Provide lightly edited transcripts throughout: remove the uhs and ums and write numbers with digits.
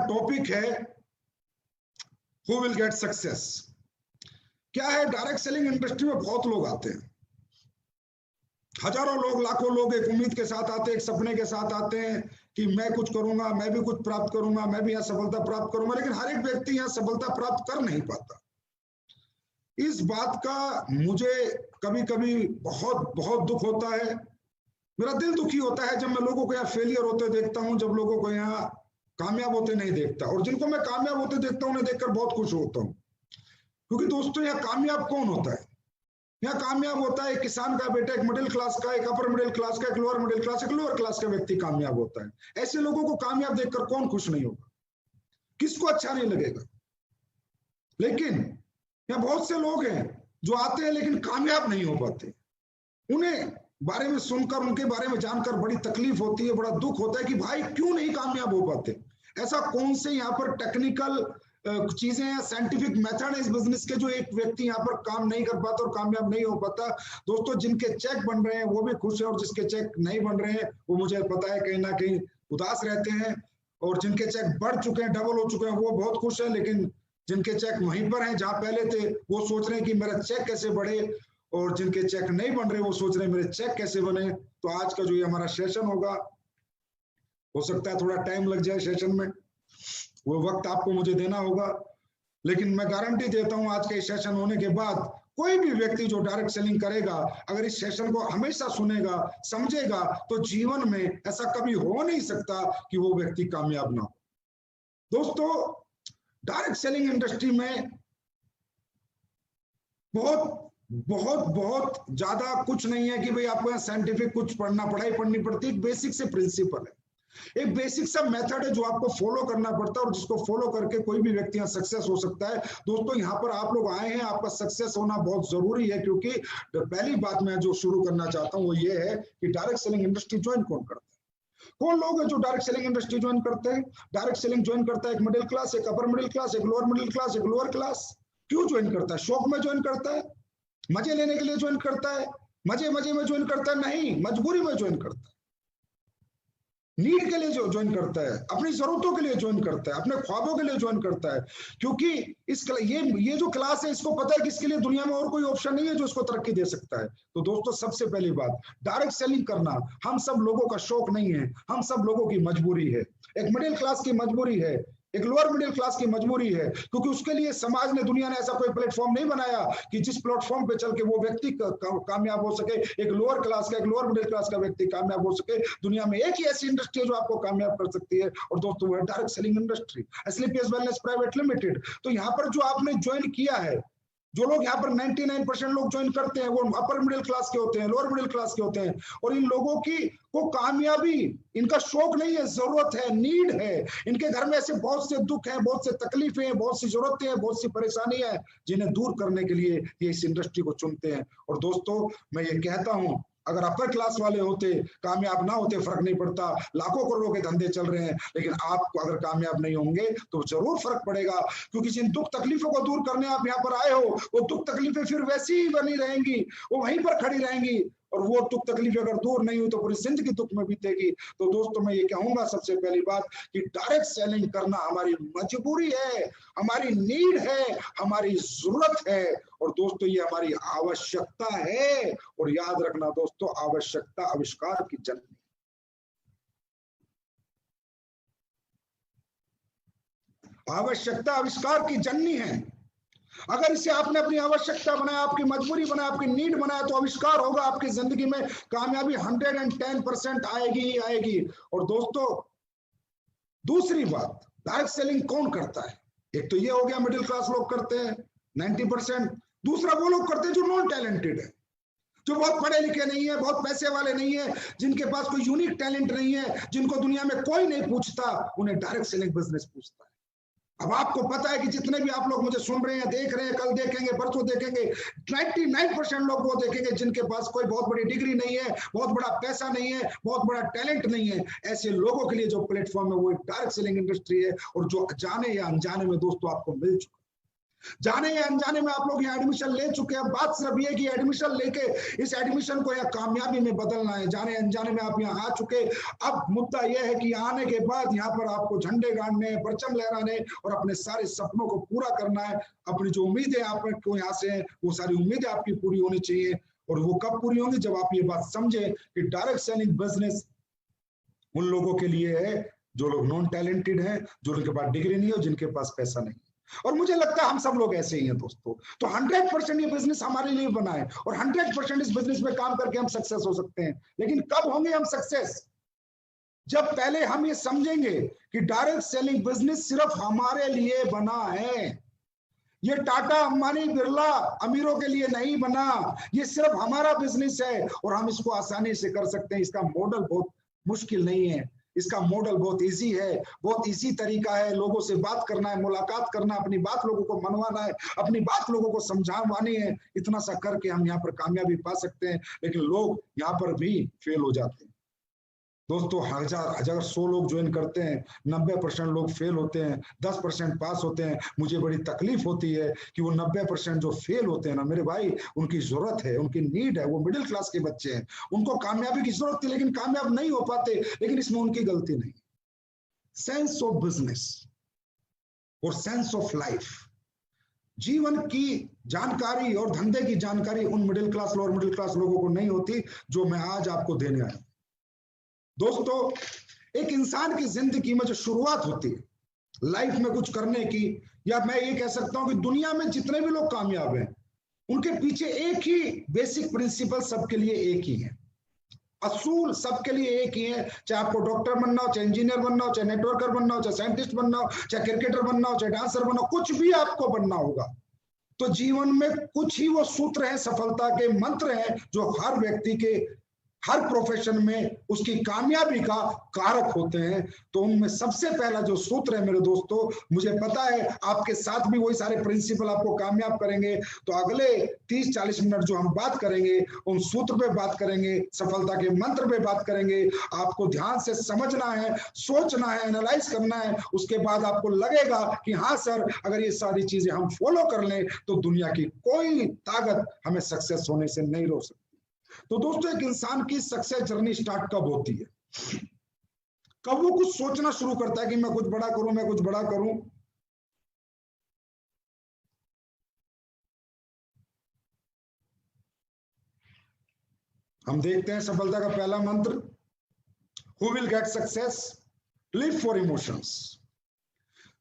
Topic है who will get success. क्या है, डायरेक्ट सेलिंग इंडस्ट्री में बहुत लोग आते हैं, हजारों लोग, लाखों लोग एक उम्मीद के साथ आते हैं, एक सपने के साथ आते हैं कि मैं कुछ करूंगा, मैं भी कुछ प्राप्त करूंगा, मैं भी यहाँ सफलता प्राप्त करूंगा, लेकिन हर एक व्यक्ति यहाँ सफलता प्राप्त कर नहीं पाता। इस बात का मुझे कभी कभी बहुत बहुत दुख होता है, मेरा दिल दुखी होता है जब मैं लोगों को यहाँ फेलियर होते देखता हूँ, जब लोगों को यहाँ कामयाब होते नहीं देखता। और जिनको मैं कामयाब होते देखता हूँ उन्हें देखकर बहुत खुश होता हूँ, क्योंकि दोस्तों यहाँ कामयाब कौन होता है? यहाँ कामयाब होता है एक किसान का बेटा, एक मिडिल क्लास का, एक अपर मिडिल क्लास का, एक लोअर मिडिल क्लास, एक लोअर क्लास का व्यक्ति कामयाब होता है। ऐसे लोगों को कामयाब देखकर कौन खुश नहीं होगा? किसको अच्छा नहीं लगेगा? लेकिन यहाँ बहुत से लोग हैं जो आते हैं लेकिन कामयाब नहीं हो पाते। उन्हें बारे में सुनकर, उनके बारे में जानकर बड़ी तकलीफ होती है, बड़ा दुख होता है कि भाई क्यों नहीं कामयाब हो पाते। ऐसा कौन से यहाँ पर टेक्निकल चीजें हैं, साइंटिफिक मेथड है इस बिजनेस के, जो एक व्यक्ति यहाँ पर काम नहीं कर पाता और कामयाब नहीं हो पाता? दोस्तों, जिनके चेक बन रहे हैं वो भी खुश है, और जिसके चेक नहीं बन रहे हैं वो मुझे पता है कहीं ना कहीं उदास रहते हैं। और जिनके चेक बढ़ चुके हैं, डबल हो चुके हैं, वो बहुत खुश है। लेकिन जिनके चेक वहीं पर हैं जहां पहले थे, वो सोच रहे हैं कि मेरा चेक कैसे बढ़े, और जिनके चेक नहीं बन रहे वो सोच रहे हैं मेरे चेक कैसे बने। तो आज का जो ये हमारा सेशन होगा, हो सकता है थोड़ा टाइम लग जाए सेशन में, वो वक्त आपको मुझे देना होगा, लेकिन मैं गारंटी देता हूं आज के इस सेशन होने के बाद कोई भी व्यक्ति जो डायरेक्ट सेलिंग करेगा, अगर इस सेशन को हमेशा सुनेगा, समझेगा, तो जीवन में ऐसा कभी हो नहीं सकता कि वो व्यक्ति कामयाब ना हो। दोस्तों, डायरेक्ट सेलिंग इंडस्ट्री में बहुत बहुत बहुत ज्यादा कुछ नहीं है कि भाई आपको यहाँ साइंटिफिक कुछ पढ़ाई पढ़नी पड़ती है। एक बेसिक से प्रिंसिपल है, एक बेसिक सा मेथड है जो आपको फॉलो करना पड़ता है, और जिसको फॉलो करके कोई भी व्यक्ति यहाँ सक्सेस हो सकता है। दोस्तों, यहाँ पर आप लोग आए हैं, आपका सक्सेस होना बहुत जरूरी है, क्योंकि पहली बात मैं जो शुरू करना चाहता हूँ वो ये है कि डायरेक्ट सेलिंग इंडस्ट्री ज्वाइन कौन करता है? कौन लोग हैं जो डायरेक्ट सेलिंग इंडस्ट्री ज्वाइन करते हैं? डायरेक्ट सेलिंग ज्वाइन करता है एक मिडिल क्लास, एक अपर मिडिल क्लास, एक लोअर मिडिल क्लास, एक लोअर क्लास। क्यों ज्वाइन करता है? शौक में ज्वाइन करता है, मजे लेने के लिए ज्वाइन करता है, मजे मजे में ज्वाइन करता है? नहीं, मजबूरी में ज्वाइन करता है, नीड के लिए जो ज्वाइन करता है, अपनी जरूरतों के लिए ज्वाइन करता है, अपने ख्वाबों के लिए ज्वाइन करता है। क्योंकि ये जो क्लास है, इसको पता है कि इसके लिए दुनिया में और कोई ऑप्शन नहीं है जो इसको तरक्की दे सकता है। तो दोस्तों, सबसे पहली बात, डायरेक्ट सेलिंग करना हम सब लोगों का शौक नहीं है, हम सब लोगों की मजबूरी है। एक मिडिल क्लास की मजबूरी है, एक लोअर मिडिल क्लास की मजबूरी है, क्योंकि उसके लिए समाज ने, दुनिया ने ऐसा कोई प्लेटफॉर्म नहीं बनाया कि जिस प्लेटफॉर्म पे चल के वो व्यक्ति कामयाब हो सके। एक लोअर क्लास का, एक लोअर मिडिल क्लास का व्यक्ति कामयाब हो सके। दुनिया में एक ही ऐसी इंडस्ट्री है जो आपको कामयाब कर सकती है, और दोस्तों वो है डायरेक्ट सेलिंग इंडस्ट्री, एसलीपीएस वेलनेस प्राइवेट लिमिटेड। तो यहाँ पर जो आपने ज्वाइन किया है, जो लोग यहाँ पर 99% लोग ज्वाइन करते हैं, वो अपर मिडिल क्लास के होते हैं, लोअर मिडिल क्लास के होते हैं। और इन लोगों की को कामयाबी, इनका शौक नहीं है, जरूरत है, नीड है। इनके घर में ऐसे बहुत से दुख हैं, बहुत से तकलीफें हैं, बहुत सी जरूरतें हैं, बहुत सी परेशानी है, जिन्हें दूर करने के लिए ये इस इंडस्ट्री को चुनते हैं। और दोस्तों, मैं ये कहता हूं, अगर अपर क्लास वाले होते, कामयाब ना होते, फर्क नहीं पड़ता, लाखों करोड़ों के धंधे चल रहे हैं, लेकिन आप अगर कामयाब नहीं होंगे तो जरूर फर्क पड़ेगा। क्योंकि जिन दुख तकलीफों को दूर करने आप यहाँ पर आए हो, वो दुख तकलीफें फिर वैसी ही बनी रहेंगी, वो वहीं पर खड़ी रहेंगी, और वो दुख तकलीफें अगर दूर नहीं हुई तो पूरी जिंदगी दुख में बीतेगी। तो दोस्तों, मैं ये कहूंगा सबसे पहली बात कि डायरेक्ट सेलिंग करना हमारी मजबूरी है, हमारी नीड है, हमारी जरूरत है, और दोस्तों ये हमारी आवश्यकता है। और याद रखना दोस्तों, आवश्यकता आविष्कार की जननी, आवश्यकता आविष्कार की जननी है। अगर इसे आपने अपनी आवश्यकता बनाया, आपकी मजबूरी बनाया, आपकी नीड बनाया, तो आविष्कार होगा आपकी जिंदगी में, कामयाबी 110% आएगी ही आएगी। और दोस्तों, दूसरी बात, डायरेक्ट सेलिंग कौन करता है? एक तो ये हो गया मिडिल क्लास लोग करते हैं 90%, दूसरा वो लोग करते हैं जो नॉन टैलेंटेड है, जो बहुत पढ़े लिखे नहीं है, बहुत पैसे वाले नहीं है, जिनके पास कोई यूनिक टैलेंट नहीं है, जिनको दुनिया में कोई नहीं पूछता, उन्हें डायरेक्ट सेलिंग बिजनेस पूछता है। अब आपको पता है कि जितने भी आप लोग मुझे सुन रहे हैं, देख रहे हैं, कल देखेंगे, परसों देखेंगे, 99% लोग वो देखेंगे जिनके पास कोई बहुत बड़ी डिग्री नहीं है, बहुत बड़ा पैसा नहीं है, बहुत बड़ा टैलेंट नहीं है। ऐसे लोगों के लिए जो प्लेटफॉर्म है वो डायरेक्ट सेलिंग इंडस्ट्री है, और जो जाने या अनजाने में दोस्तों आपको मिल चुका जाने या अनजाने में आप लोग यहाँ एडमिशन ले चुके हैं। बात सिर्फ ये कि एडमिशन लेके इस एडमिशन को या कामयाबी में बदलना है। जाने अनजाने में आप यहाँ आ चुके। अब मुद्दा यह है कि आने के बाद यहाँ पर आपको झंडे गाड़ने, परचम लहराने और अपने सारे सपनों को पूरा करना है। अपनी जो उम्मीदें आपको यहाँ से हैं, वो सारी उम्मीदें आपकी पूरी होनी चाहिए। और वो कब पूरी होंगी? जब आप ये बात समझे कि डायरेक्ट सेलिंग बिजनेस उन लोगों के लिए है जो लोग नॉन टैलेंटेड हैं, जो उनके पास डिग्री नहीं है, जिनके पास पैसा नहीं। और मुझे लगता है हम सब लोग ऐसे ही हैं दोस्तों। तो 100% ये बिजनेस हमारे लिए बना है और 100% इस बिजनेस में काम करके हम सक्सेस हो सकते हैं। लेकिन कब होंगे हम सक्सेस? जब पहले हम ये समझेंगे कि डायरेक्ट सेलिंग बिजनेस सिर्फ हमारे लिए बना है। ये टाटा, अंबानी, बिरला अमीरों के लिए नहीं बना। ये सिर्फ हमारा बिजनेस है और हम इसको आसानी से कर सकते हैं। इसका मॉडल बहुत मुश्किल नहीं है, इसका मॉडल बहुत इजी है, बहुत इजी तरीका है। लोगों से बात करना है, मुलाकात करना, अपनी बात लोगों को मनवाना है, अपनी बात लोगों को समझावानी है। इतना सा करके हम यहाँ पर कामयाबी पा सकते हैं। लेकिन लोग यहाँ पर भी फेल हो जाते हैं दोस्तों। अगर 100 लोग ज्वाइन करते हैं, 90% लोग फेल होते हैं, 10% पास होते हैं। मुझे बड़ी तकलीफ होती है कि वो 90% जो फेल होते हैं ना मेरे भाई, उनकी जरूरत है, उनकी नीड है। वो मिडिल क्लास के बच्चे हैं, उनको कामयाबी की जरूरत थी लेकिन कामयाब नहीं हो पाते। लेकिन इसमें उनकी गलती नहीं। सेंस ऑफ बिजनेस और सेंस ऑफ लाइफ, जीवन की जानकारी और धंधे की जानकारी उन middle class lower middle class लोगों को नहीं होती जो मैं आज आपको देने आया। दोस्तों, एक इंसान की जिंदगी में जो शुरुआत होती है लाइफ में कुछ करने की, या मैं ये कह सकता हूं कि दुनिया में जितने भी लोग कामयाब हैं उनके पीछे एक ही बेसिक प्रिंसिपल सबके लिए एक ही है। असूल सबके लिए एक ही है। चाहे आपको डॉक्टर बनना हो, चाहे इंजीनियर बनना हो, चाहे नेटवर्कर बनना हो, चाहे साइंटिस्ट बनना हो, चाहे क्रिकेटर बनना हो, चाहे डांसर बनना हो, कुछ भी आपको बनना होगा तो जीवन में कुछ ही वो सूत्र हैं, सफलता के मंत्र हैं जो हर व्यक्ति के हर प्रोफेशन में उसकी कामयाबी का कारक होते हैं। तो उनमें सबसे पहला जो सूत्र है मेरे दोस्तों, मुझे पता है आपके साथ भी वही सारे प्रिंसिपल आपको कामयाब करेंगे। तो अगले 30-40 मिनट जो हम बात करेंगे उन सूत्र पे बात करेंगे, सफलता के मंत्र पे बात करेंगे। आपको ध्यान से समझना है, सोचना है, एनालाइज करना है। उसके बाद आपको लगेगा कि हाँ सर, अगर ये सारी चीजें हम फॉलो कर लें तो दुनिया की कोई ताकत हमें सक्सेस होने से नहीं रोक सकती। तो दोस्तों, एक इंसान की सक्सेस जर्नी स्टार्ट कब होती है? कब वो कुछ सोचना शुरू करता है कि मैं कुछ बड़ा करूं, मैं कुछ बड़ा करूं। हम देखते हैं सफलता का पहला मंत्र, who will get success, live for emotions.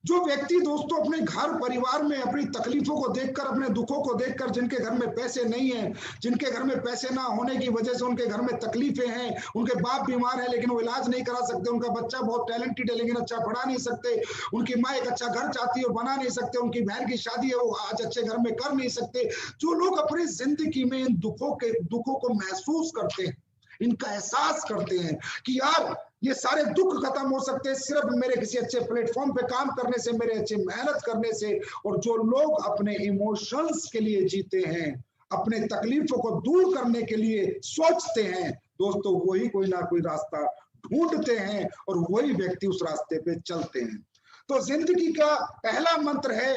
जो व्यक्ति दोस्तों अपने घर परिवार में अपनी तकलीफों को देखकर, अपने दुखों को देखकर, जिनके घर में पैसे नहीं है, जिनके घर में पैसे ना होने की वजह से उनके घर में तकलीफें हैं, उनके बाप बीमार है लेकिन वो इलाज नहीं करा सकते, उनका बच्चा बहुत टैलेंटेड है लेकिन अच्छा पढ़ा नहीं सकते, उनकी माँ एक अच्छा घर चाहती है और बना नहीं सकते, उनकी बहन की शादी है वो आज अच्छे घर में कर नहीं सकते। जो लोग अपनी जिंदगी में इन दुखों को महसूस करते हैं, इनका एहसास करते हैं कि यार ये सारे दुख खत्म हो सकते हैं सिर्फ मेरे किसी अच्छे प्लेटफॉर्म पे काम करने से, मेरे अच्छे मेहनत करने से। और जो लोग अपने इमोशंस के लिए जीते हैं, अपने तकलीफों को दूर करने के लिए सोचते हैं दोस्तों, वही कोई ना कोई रास्ता ढूंढते हैं और वही व्यक्ति उस रास्ते पे चलते हैं। तो जिंदगी का पहला मंत्र है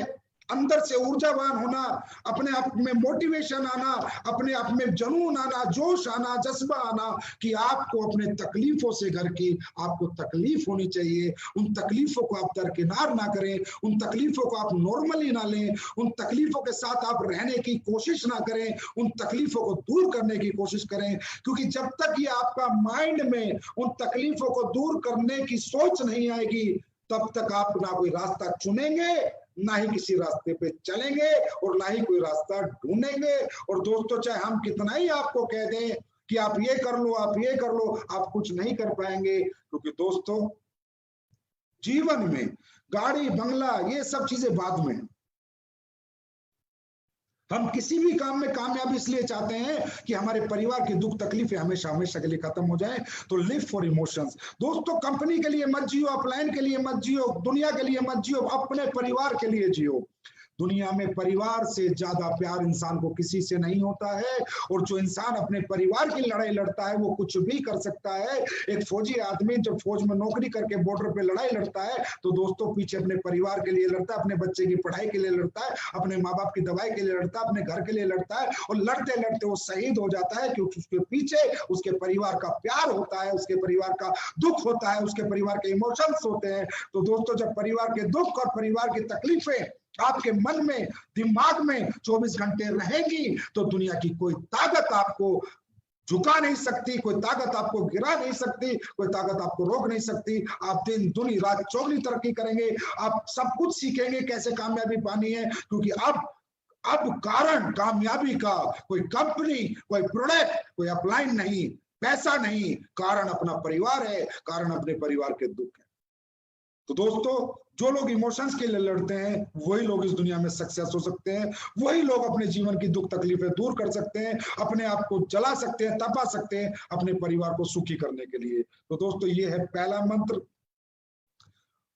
अंदर से ऊर्जावान होना, अपने आप में मोटिवेशन आना, अपने आप में जुनून आना, जोश आना, जज्बा आना कि आपको अपने तकलीफों से घर की आपको तकलीफ होनी चाहिए। उन तकलीफों को आप दरकिनार ना करें, उन तकलीफों को आप नॉर्मली ना लें, उन तकलीफों के साथ आप रहने की कोशिश ना करें, उन तकलीफों को दूर करने की कोशिश करें। क्योंकि जब तक ये आपका माइंड में उन तकलीफों को दूर करने की सोच नहीं आएगी तब तक आप ना कोई रास्ता चुनेंगे, ना ही किसी रास्ते पे चलेंगे और ना ही कोई रास्ता ढूंढेंगे। और दोस्तों, चाहे हम कितना ही आपको कह दें कि आप ये कर लो, आप ये कर लो, आप कुछ नहीं कर पाएंगे। क्योंकि दोस्तों, जीवन में गाड़ी बंगला ये सब चीजें बाद में, हम किसी भी काम में कामयाबी इसलिए चाहते हैं कि हमारे परिवार की दुख तकलीफें हमेशा हमेशा के लिए खत्म हो जाए। तो लिव फॉर इमोशंस दोस्तों, कंपनी के लिए मत जियो, अपलाइन के लिए मत जियो, दुनिया के लिए मत जियो, अपने परिवार के लिए जियो। दुनिया में परिवार से ज्यादा प्यार इंसान को किसी से नहीं होता है, और जो इंसान अपने परिवार की लड़ाई लड़ता है वो कुछ भी कर सकता है। एक फौजी आदमी जब फौज में नौकरी करके बॉर्डर पे लड़ाई लड़ता है तो दोस्तों पीछे अपने परिवार के लिए लड़ता है, अपने बच्चे की पढ़ाई के लिए लड़ता है, अपने माँ बाप की दवाई के लिए लड़ता है, अपने घर के लिए लड़ता है, और लड़ते लड़ते वो शहीद हो जाता है, क्योंकि उसके पीछे उसके परिवार का प्यार होता है, उसके परिवार का दुख होता है, उसके परिवार के इमोशंस होते हैं। तो दोस्तों जब परिवार के दुख और परिवार की तकलीफें आपके मन में, दिमाग में 24 घंटे रहेंगी तो दुनिया की कोई ताकत आपको झुका नहीं सकती, कोई ताकत आपको गिरा नहीं सकती, कोई ताकत आपको रोक नहीं सकती। आप दिन दुनी रात चौगनी तरक्की करेंगे, आप सब कुछ सीखेंगे कैसे कामयाबी पानी है, क्योंकि अब कारण कामयाबी का कोई कंपनी, कोई प्रोडक्ट, कोई अपलाइन नहीं, पैसा नहीं, कारण अपना परिवार है, कारण अपने परिवार के दुख है। तो दोस्तों जो लोग इमोशंस के लिए लड़ते हैं वही लोग इस दुनिया में सक्सेस हो सकते हैं, वही लोग अपने जीवन की दुख तकलीफें दूर कर सकते हैं, अपने आप को जला सकते हैं, तपा सकते हैं अपने परिवार को सुखी करने के लिए। तो दोस्तों ये है पहला मंत्र।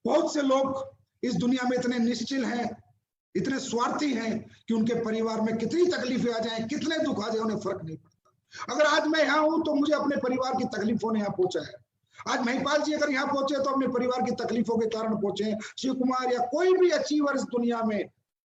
बहुत से लोग इस दुनिया में इतने निश्चिल हैं, इतने स्वार्थी हैं कि उनके परिवार में कितनी तकलीफें आ जाए, कितने दुख आ जाए, उन्हें फर्क नहीं पड़ता। अगर आज मैं यहाँ हूं तो मुझे अपने परिवार की तकलीफों ने यहाँ पहुंचा है। आज महिपाल जी अगर यहाँ पहुंचे तो अपने परिवार की तकलीफों के कारण पहुंचे। शिव कुमार या कोई भी अचीवर इस दुनिया में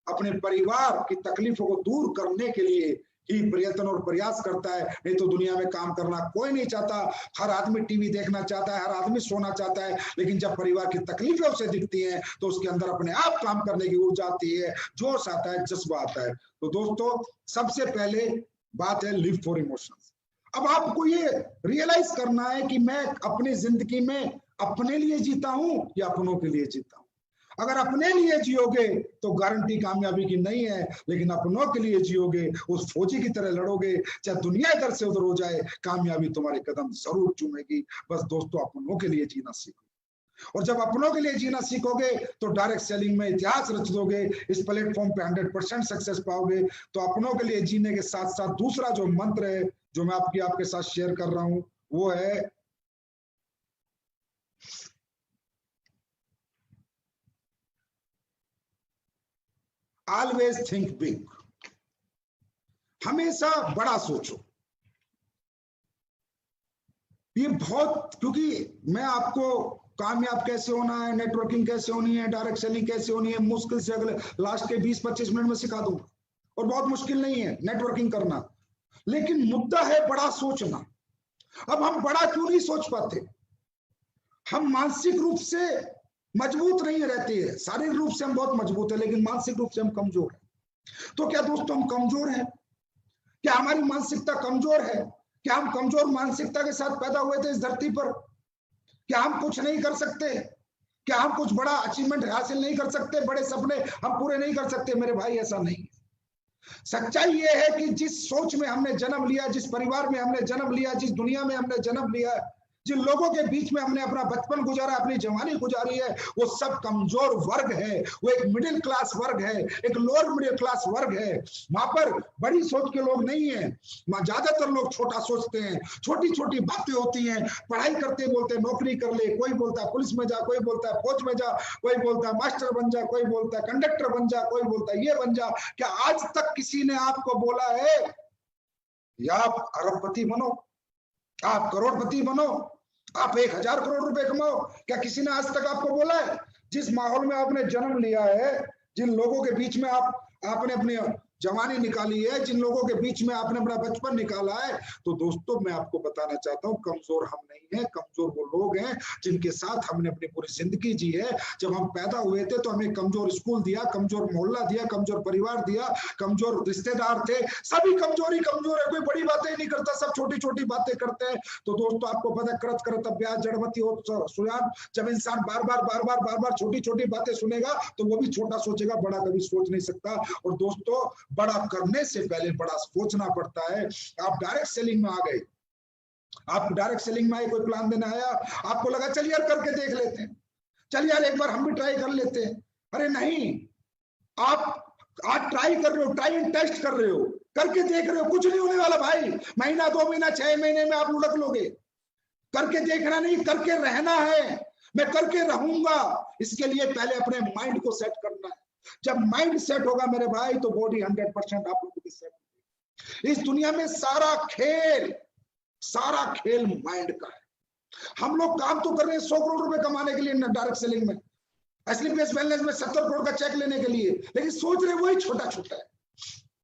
अपने परिवार की तकलीफों को दूर करने के लिए ही प्रयत्न और प्रयास करता है, नहीं तो दुनिया में काम करना कोई नहीं चाहता। हर आदमी टीवी देखना चाहता है, हर आदमी सोना चाहता है, लेकिन जब परिवार की तकलीफें उसे दिखती हैं तो उसके अंदर अपने आप काम करने की ऊर्जा आती है, जोश आता है, जज्बा आता है। तो दोस्तों सबसे पहले बात है लिव फॉर इमोशंस। अब आपको ये रियलाइज करना है कि मैं अपनी जिंदगी में अपने लिए जीता हूं या अपनों के लिए जीता हूं। अगर अपने लिए जियोगे तो गारंटी कामयाबी की नहीं है, लेकिन अपनों के लिए जियोगे, उस फौजी की तरह लड़ोगे, चाहे दुनिया इधर से उधर हो जाए, कामयाबी तुम्हारे कदम जरूर चूमेगी। बस दोस्तों अपनों के लिए जीना सीखो, और जब अपनों के लिए जीना सीखोगे तो डायरेक्ट सेलिंग में इतिहास रच दोगे, इस प्लेटफॉर्म पे 100% सक्सेस पाओगे। तो अपनों के लिए जीने के साथ साथ दूसरा जो मंत्र है जो मैं आपके साथ शेयर कर रहा हूं वो है ऑलवेज थिंक बिग। हमेशा बड़ा सोचो। ये बहुत, क्योंकि मैं आपको कामयाब कैसे होना है, नेटवर्किंग कैसे होनी है, डायरेक्ट सेलिंग कैसे होनी है, मुश्किल से अगले लास्ट के 20-25 मिनट में सिखा दूंगा, और बहुत मुश्किल नहीं है नेटवर्किंग करना, लेकिन मुद्दा है बड़ा सोचना। अब हम बड़ा क्यों नहीं सोच पाते? हम मानसिक रूप से मजबूत नहीं रहते हैं। शारीरिक रूप से हम बहुत मजबूत है, लेकिन मानसिक रूप से हम कमजोर हैं। तो क्या दोस्तों हम कमजोर हैं? क्या हमारी मानसिकता कमजोर है? क्या हम कमजोर मानसिकता के साथ पैदा हुए थे इस धरती पर? क्या हम कुछ नहीं कर सकते? क्या हम कुछ बड़ा अचीवमेंट हासिल नहीं कर सकते? बड़े सपने हम पूरे नहीं कर सकते? मेरे भाई ऐसा नहीं है। सच्चाई यह है कि जिस सोच में हमने जन्म लिया, जिस परिवार में हमने जन्म लिया, जिस दुनिया में हमने जन्म लिया, जिन लोगों के बीच में हमने अपना बचपन गुजारा, अपनी जवानी गुजारी है, वो सब कमजोर वर्ग है। वो एक मिडिल क्लास वर्ग है, एक लोअर मिडिल क्लास वर्ग है। वहां पर बड़ी सोच के लोग नहीं है, वहां ज्यादातर लोग छोटा सोचते हैं। छोटी छोटी बातें होती हैं, पढ़ाई करते बोलते नौकरी कर ले, कोई बोलता है पुलिस में जा, कोई बोलता है फौज में जा, कोई बोलता है मास्टर बन जा, कोई बोलता है कंडक्टर बन जा, कोई बोलता है ये बन जा। क्या आज तक किसी ने आपको बोला है या आप अरबपति बनो, आप करोड़पति बनो, आप 1000 करोड़ रुपए कमाओ? क्या किसी ने आज तक आपको बोला है? जिस माहौल में आपने जन्म लिया है, जिन लोगों के बीच में आपने अपनी जवानी निकाली है, जिन लोगों के बीच में आपने अपना बचपन निकाला है, तो दोस्तों मैं आपको बताना चाहता हूं कमजोर हम नहीं है। कमजोर वो लोग हैं जिनके साथ हमने अपनी पूरी जिंदगी जी है। जब हम पैदा हुए थे तो हमें कमजोर स्कूल दिया, कमजोर मोहल्ला दिया, कमजोर परिवार दिया, कमजोर रिश्तेदार थे। सभी कमजोरी कमजोर है, कोई बड़ी बातें नहीं करता, सब छोटी छोटी बातें करते हैं। तो दोस्तों आपको पता है करत करत अभ्यास जड़मती हो सुजान। जब इंसान बार बार छोटी छोटी बातें सुनेगा तो वो भी छोटा सोचेगा, बड़ा कभी सोच नहीं सकता। और दोस्तों बड़ा करने से पहले बड़ा सोचना पड़ता है। आप डायरेक्ट सेलिंग में आ गए, आप डायरेक्ट सेलिंग में आए, कोई प्लान देना आया, आपको लगा चल यार करके देख लेते हैं, चल यार एक बार हम भी ट्राई कर लेते हैं। अरे नहीं, आप आज ट्राई कर रहे हो, ट्राई एंड टेस्ट कर रहे हो, करके देख रहे हो, कुछ नहीं होने वाला भाई। महीना 2 महीना 6 महीने में आप लुढ़क लोगे। करके देखना नहीं, करके रहना है। मैं करके रहूंगा, इसके लिए पहले अपने माइंड को सेट करना है, जब माइंड सेट होगा मेरे भाई तो बॉडी 100% आप लोगों की सेट होगी। इस दुनिया में सारा खेल माइंड का है। हम लोग काम तो कर रहे हैं 100 करोड़ रुपए कमाने के लिए डायरेक्ट सेलिंग में, एसलीपीएस वेलनेस में 70 करोड़ का चेक लेने के लिए, लेकिन सोच रहे वही छोटा छोटा है।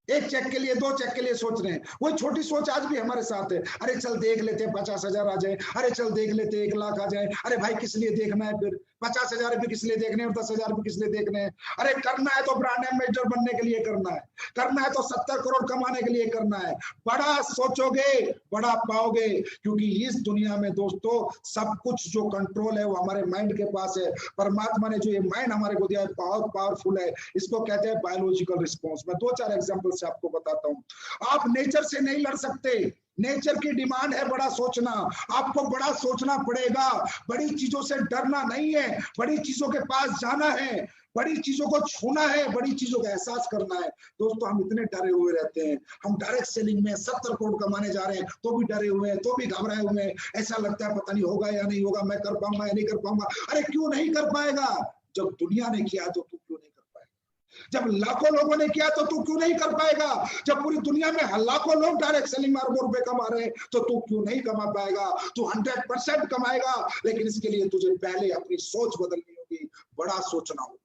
एक चेक के लिए, 2 चेक के लिए सोच रहे हैं। वही छोटी सोच आज भी हमारे साथ है। अरे चल देख लेते 50,000 आ जाए, अरे चल देख लेते 1 लाख आ जाए। अरे भाई किस लिए देखना है फिर? 50,000 भी किस लिए देखने और 10,000 भी किस लिए देखने हैं? अरे करना है तो ब्रांड एम्बेसडर बनने के लिए करना है, करना है तो 70 करोड़ कमाने के लिए करना है। बड़ा सोचोगे बड़ा पाओगे, क्योंकि इस दुनिया में दोस्तों सब कुछ जो कंट्रोल है वो हमारे माइंड के पास है। परमात्मा ने जो ये माइंड हमारे को दिया है बहुत पावरफुल है। इसको कहते हैं बायोलॉजिकल रिस्पॉन्स। मैं 2-4 एग्जांपल से आपको बताता हूँ। आप नेचर से नहीं लड़ सकते। नेचर की डिमांड है बड़ा सोचना। आपको बड़ा सोचना पड़ेगा। बड़ी चीजों से डरना नहीं है, बड़ी चीजों के पास जाना है, बड़ी चीजों को छूना है, बड़ी चीजों का एहसास करना है। दोस्तों हम इतने डरे हुए रहते हैं। हम डायरेक्ट सेलिंग में 70 करोड़ कमाने जा रहे हैं तो भी डरे हुए हैं, तो भी घबराए हुए हैं। ऐसा लगता है पता नहीं होगा या नहीं होगा, मैं कर पाऊंगा या नहीं कर पाऊंगा। अरे क्यों नहीं कर पाएगा? जब दुनिया ने किया तो तू क्यों नहीं कर पाएगा? जब लाखों लोगों ने किया तो तू क्यों नहीं कर पाएगा? जब पूरी दुनिया में लाखों लोग डायरेक्ट सेलिंग में अरबों रुपए कमा रहे हैं तो तू क्यों नहीं कमा पाएगा? तू 100% कमाएगा, लेकिन इसके लिए तुझे पहले अपनी सोच बदलनी होगी। बड़ा सोचना होगा,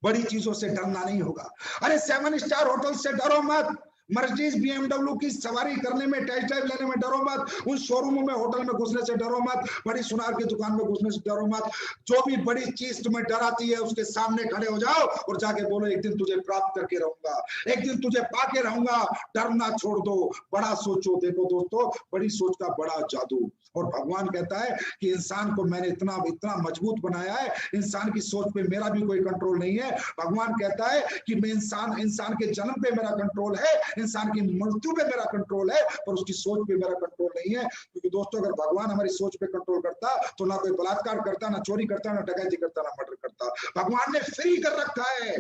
बड़ी चीजों से डरना नहीं होगा। अरे 7 स्टार होटल से डरो मत, मर्सिडीज BMW की सवारी करने में, टेस्ट ड्राइव लेने में डरो मत, उन शोरूमों में होटल में घुसने से डरो मत, बड़ी सुनार की दुकान में घुसने से डरो मत। जो भी बड़ी चीज तुम्हें डराती है उसके सामने खड़े हो जाओ और जाके बोलो एक दिन तुझे प्राप्त करके रहूंगा, एक दिन तुझे पाके रहूंगा। डरना छोड़ दो, बड़ा सोचो। देखो दोस्तों, बड़ी सोच का बड़ा जादू। और भगवान कहता है कि इंसान को मैंने इतना इतना मजबूत बनाया है, इंसान की सोच पे मेरा भी कोई कंट्रोल नहीं है। भगवान कहता है कि मैं इंसान के जन्म पे मेरा कंट्रोल है, इंसान की मृत्यु पे मेरा कंट्रोल है, पर उसकी सोच पे मेरा कंट्रोल नहीं है। क्योंकि दोस्तों अगर भगवान हमारी सोच पे कंट्रोल करता तो ना कोई बलात्कार करता, ना चोरी करता, ना डकैती करता, ना मर्डर करता। भगवान ने फ्री कर रखा है,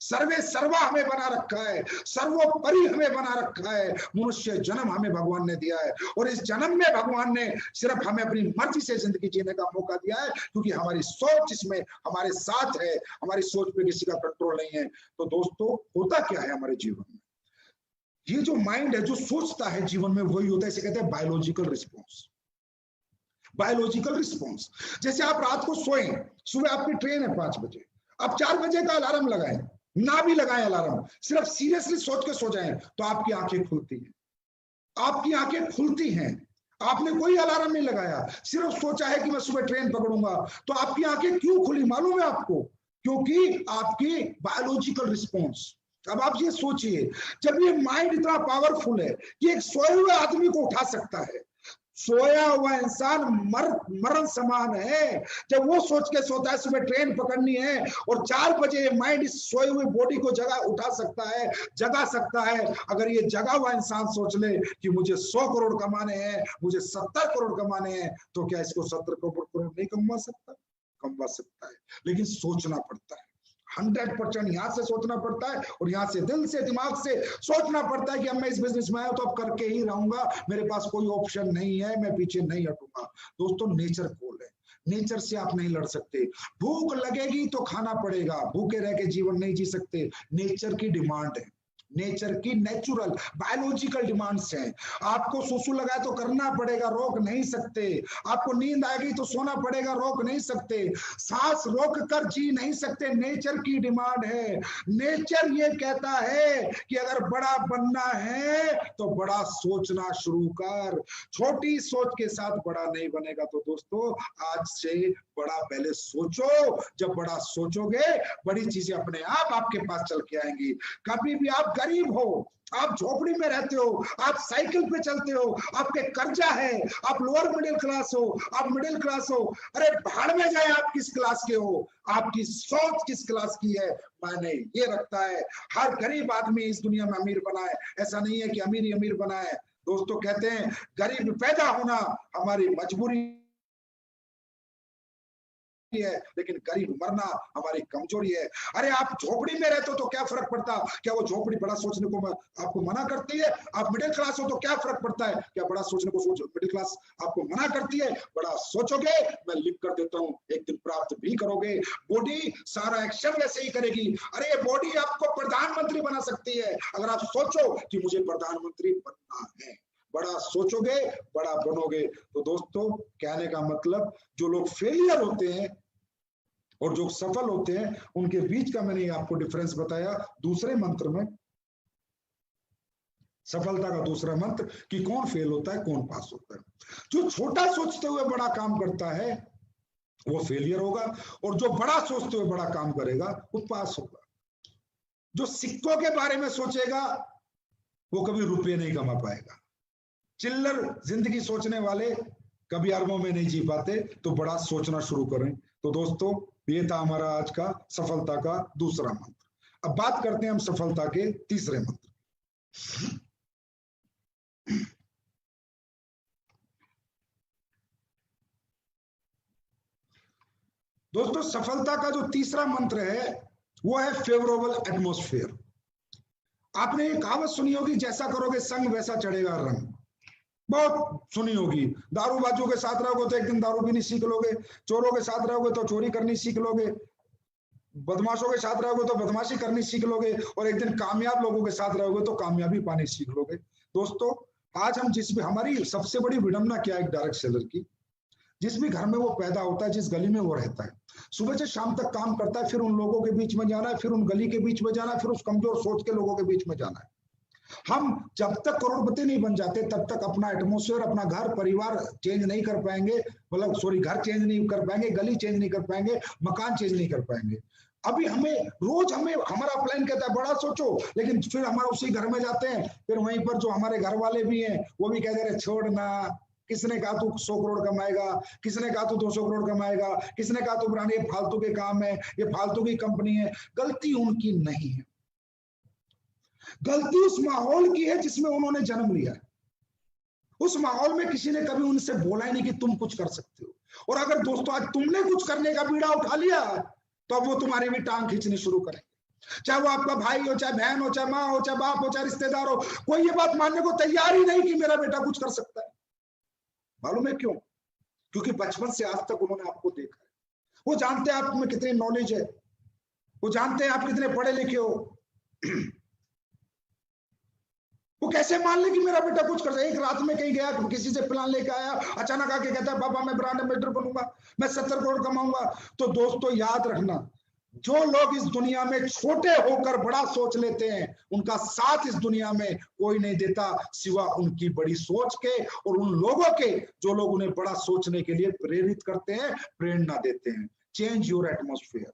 सर्वे सर्वा हमें बना रखा है, सर्वोपरि हमें बना रखा है। मनुष्य जन्म हमें भगवान ने दिया है और इस जन्म में भगवान ने सिर्फ हमें अपनी मर्जी से जिंदगी जीने का मौका दिया है, क्योंकि हमारी सोच इसमें हमारे साथ है। हमारी सोच पे किसी का कंट्रोल नहीं है। तो दोस्तों होता क्या है हमारे जीवन में? ये जो माइंड है जो सोचता है जीवन में, वही होता है। इसे कहते हैं बायोलॉजिकल रिस्पॉन्स। बायोलॉजिकल रिस्पॉन्स, जैसे आप रात को सोए, सुबह आपकी ट्रेन है 5 बजे, आप 4 बजे का अलार्म लगाएं, ना भी लगाएं अलार्म, सिर्फ सीरियसली सोच के सो जाएं तो आपकी आंखें खुलती हैं। आपकी आंखें खुलती हैं। आपने कोई अलार्म नहीं लगाया, सिर्फ सोचा है कि मैं सुबह ट्रेन पकड़ूंगा, तो आपकी आंखें क्यों खुली मालूम है आपको? क्योंकि आपकी बायोलॉजिकल रिस्पॉन्स। अब आप ये सोचिए, जब ये माइंड इतना पावरफुल है कि एक सोए हुए आदमी को उठा सकता है, सोया हुआ इंसान मरण समान है। जब वो सोच के सोता है सुबह ट्रेन पकड़नी है और 4 बजे माइंड इस सोए हुए बॉडी को उठा सकता है, जगा सकता है। अगर ये जगा हुआ इंसान सोच ले कि मुझे 100 करोड़ कमाने हैं, मुझे 70 करोड़ कमाने हैं, तो क्या इसको 70 करोड़ नहीं कमा सकता? कमा सकता है, लेकिन सोचना पड़ता है। 100% यहां से सोचना पड़ता है और यहां से दिल से दिमाग से सोचना पड़ता है कि अब मैं इस बिजनेस में आया तो अब करके ही रहूंगा, मेरे पास कोई ऑप्शन नहीं है, मैं पीछे नहीं हटूंगा। दोस्तों नेचर कॉल है, नेचर से आप नहीं लड़ सकते। भूख लगेगी तो खाना पड़ेगा, भूखे रह के जीवन नहीं जी सकते। नेचर की डिमांड है, नेचर की नेचुरल बायोलॉजिकल डिमांड्स हैं। आपको सुसु लगा तो करना पड़ेगा, रोक नहीं सकते। आपको नींद आएगी तो सोना पड़ेगा, रोक नहीं सकते। सांस रोक कर जी नहीं सकते, नेचर की डिमांड है। नेचर ये कहता है कि अगर बड़ा बनना है तो बड़ा सोचना शुरू कर। छोटी सोच के साथ बड़ा नहीं बनेगा। तो दोस्तों आज से बड़ा पहले सोचो। जब बड़ा सोचोगे बड़ी चीजें अपने आप आपके पास चल के आएंगी। कभी भी आप गरीब हो, आप झोपड़ी में रहते हो, आप साइकिल पे चलते हो, आपके कर्जा है, आप लोअर मिडिल क्लास हो, आप मिडिल क्लास हो, अरे भाड़ में जाए आप किस क्लास के हो, आपकी सोच किस क्लास की है मायने ये रखता है। हर गरीब आदमी इस दुनिया में अमीर बना है, ऐसा नहीं है कि अमीर ही अमीर बना है। दोस्तों कहते हैं गरीब पैदा होना हमारी मजबूरी है, लेकिन गरीब मरना हमारी कमजोरी है। अरे आप झोपड़ी में रहते हो तो क्या फर्क पड़ता, क्या वो झोपड़ी बड़ा सोचने को आपको मना करती है? आप मिडिल क्लास हो तो क्या फर्क पड़ता है, क्या बड़ा सोचने को मिडिल क्लास आपको मना करती है? बड़ा सोचोगे, मैं लिख कर देता हूं, एक दिन प्राप्त भी करोगे। बॉडी सारा एक्शन वैसे ही करेगी। अरे ये बॉडी आपको प्रधानमंत्री बना सकती है अगर आप सोचो कि मुझे प्रधानमंत्री बनना है। बड़ा सोचोगे, बड़ा बनोगे। तो दोस्तों, कहने का मतलब, जो लोग फेलियर होते हैं और जो सफल होते हैं, उनके बीच का मैंने आपको डिफरेंस बताया दूसरे मंत्र में, सफलता का दूसरा मंत्र, कि कौन फेल होता है, कौन पास होता है। जो छोटा सोचते हुए बड़ा काम करता है वो फेलियर होगा, और जो बड़ा सोचते हुए बड़ा काम करेगा वो पास होगा। जो सिक्कों के बारे में सोचेगा वो कभी रुपये नहीं कमा पाएगा। चिल्लर जिंदगी सोचने वाले कभी अरबों में नहीं जी पाते। तो बड़ा सोचना शुरू करें। तो दोस्तों, ये था हमारा आज का सफलता का दूसरा मंत्र। अब बात करते हैं हम सफलता के तीसरे मंत्र। दोस्तों, सफलता का जो तीसरा मंत्र है वो है फेवरेबल एटमॉस्फेयर। आपने ये कहावत सुनी होगी, जैसा करोगे संग वैसा चढ़ेगा रंग। बहुत सुनी होगी। दारूबाजों के साथ रहोगे तो एक दिन दारू पीनी सीख लोगे, चोरों के साथ रहोगे तो चोरी करनी सीख लोगे, बदमाशों के साथ रहोगे तो बदमाशी करनी सीख लोगे, और एक दिन कामयाब लोगों के साथ रहोगे तो कामयाबी पानी सीख लोगे। दोस्तों, आज हम हमारी सबसे बड़ी विडंबना क्या है एक डायरेक्ट सेलर की, जिस भी घर में वो पैदा होता है, जिस गली में वो रहता है, सुबह से शाम तक काम करता है, फिर उन लोगों के बीच में जाना है, फिर उन गली के बीच में जाना है, फिर उस कमजोर सोच के लोगों के बीच में जाना है। हम जब तक करोड़पति नहीं बन जाते तब तक अपना एटमॉस्फेयर, अपना घर परिवार चेंज नहीं कर पाएंगे, मतलब सॉरी, घर चेंज नहीं कर पाएंगे, गली चेंज नहीं कर पाएंगे, मकान चेंज नहीं कर पाएंगे। अभी हमें हमारा प्लान कहता है बड़ा सोचो, लेकिन फिर हमारा उसी घर में जाते हैं, फिर वहीं पर जो हमारे घर वाले भी हैं वो भी कहते रहे छोड़ना, किसने कहा तू 100 करोड़ कमाएगा, किसने कहा तू 200 करोड़ कमाएगा, किसने कहा तू ब्रांड, ये फालतू के काम है, ये फालतू की कंपनी है। गलती उनकी नहीं है, गलती उस माहौल की है जिसमें उन्होंने जन्म लिया है। उस माहौल में किसी ने कभी उनसे बोला ही नहीं कि तुम कुछ कर सकते हो। और अगर दोस्तों आज तुमने कुछ करने का बीड़ा उठा लिया तो अब वो तुम्हारी भी टांग खींचनी शुरू करेंगे। चाहे वो आपका भाई हो, चाहे बहन हो, चाहे माँ हो, चाहे बाप हो, चाहे रिश्तेदार हो, कोई ये बात मानने को तैयार ही नहीं कि मेरा बेटा कुछ कर सकता है। मालूम है क्यों? क्योंकि बचपन से आज तक उन्होंने आपको देखा है। वो जानते हैं आप में कितनी नॉलेज है, वो जानते हैं आप कितने पढ़े लिखे हो। वो कैसे मान ले कि मेरा बेटा कुछ कर सकता है? एक रात में कहीं गया, किसी से प्लान लेके आया, अचानक आके कहता है पापा मैं ब्रांड एम्बेसडर बनूंगा, मैं 70 करोड़ कमाऊंगा। तो दोस्तों याद रखना, जो लोग इस दुनिया में छोटे होकर बड़ा सोच लेते हैं उनका साथ इस दुनिया में कोई नहीं देता सिवा उनकी बड़ी सोच के, और उन लोगों के जो लोग उन्हें बड़ा सोचने के लिए प्रेरित करते हैं, प्रेरणा देते हैं। Change your atmosphere.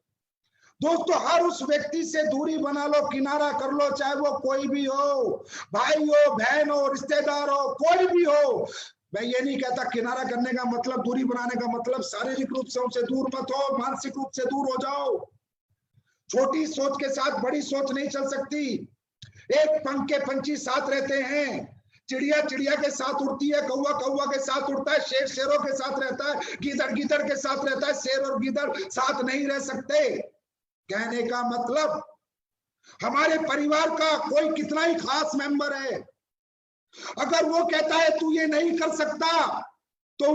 दोस्तों, हर उस व्यक्ति से दूरी बना लो, किनारा कर लो, चाहे वो कोई भी हो, भाई हो, बहन हो, रिश्तेदार हो, कोई भी हो। मैं ये नहीं कहता किनारा करने का मतलब, दूरी बनाने का मतलब शारीरिक रूप से उनसे दूर मत हो, मानसिक रूप से दूर हो जाओ। छोटी सोच के साथ बड़ी सोच नहीं चल सकती। एक पंख के पंछी साथ रहते हैं, चिड़िया चिड़िया के साथ उड़ती है, कौवा कौवा के साथ उड़ता है, शेर शेरों के साथ रहता है, गीदड़ गीदड़ के साथ रहता है। शेर और गीदड़ साथ नहीं रह सकते। कहने का मतलब, हमारे परिवार का कोई कितना ही खास मेंबर है, अगर वो कहता है तू ये नहीं कर सकता, तो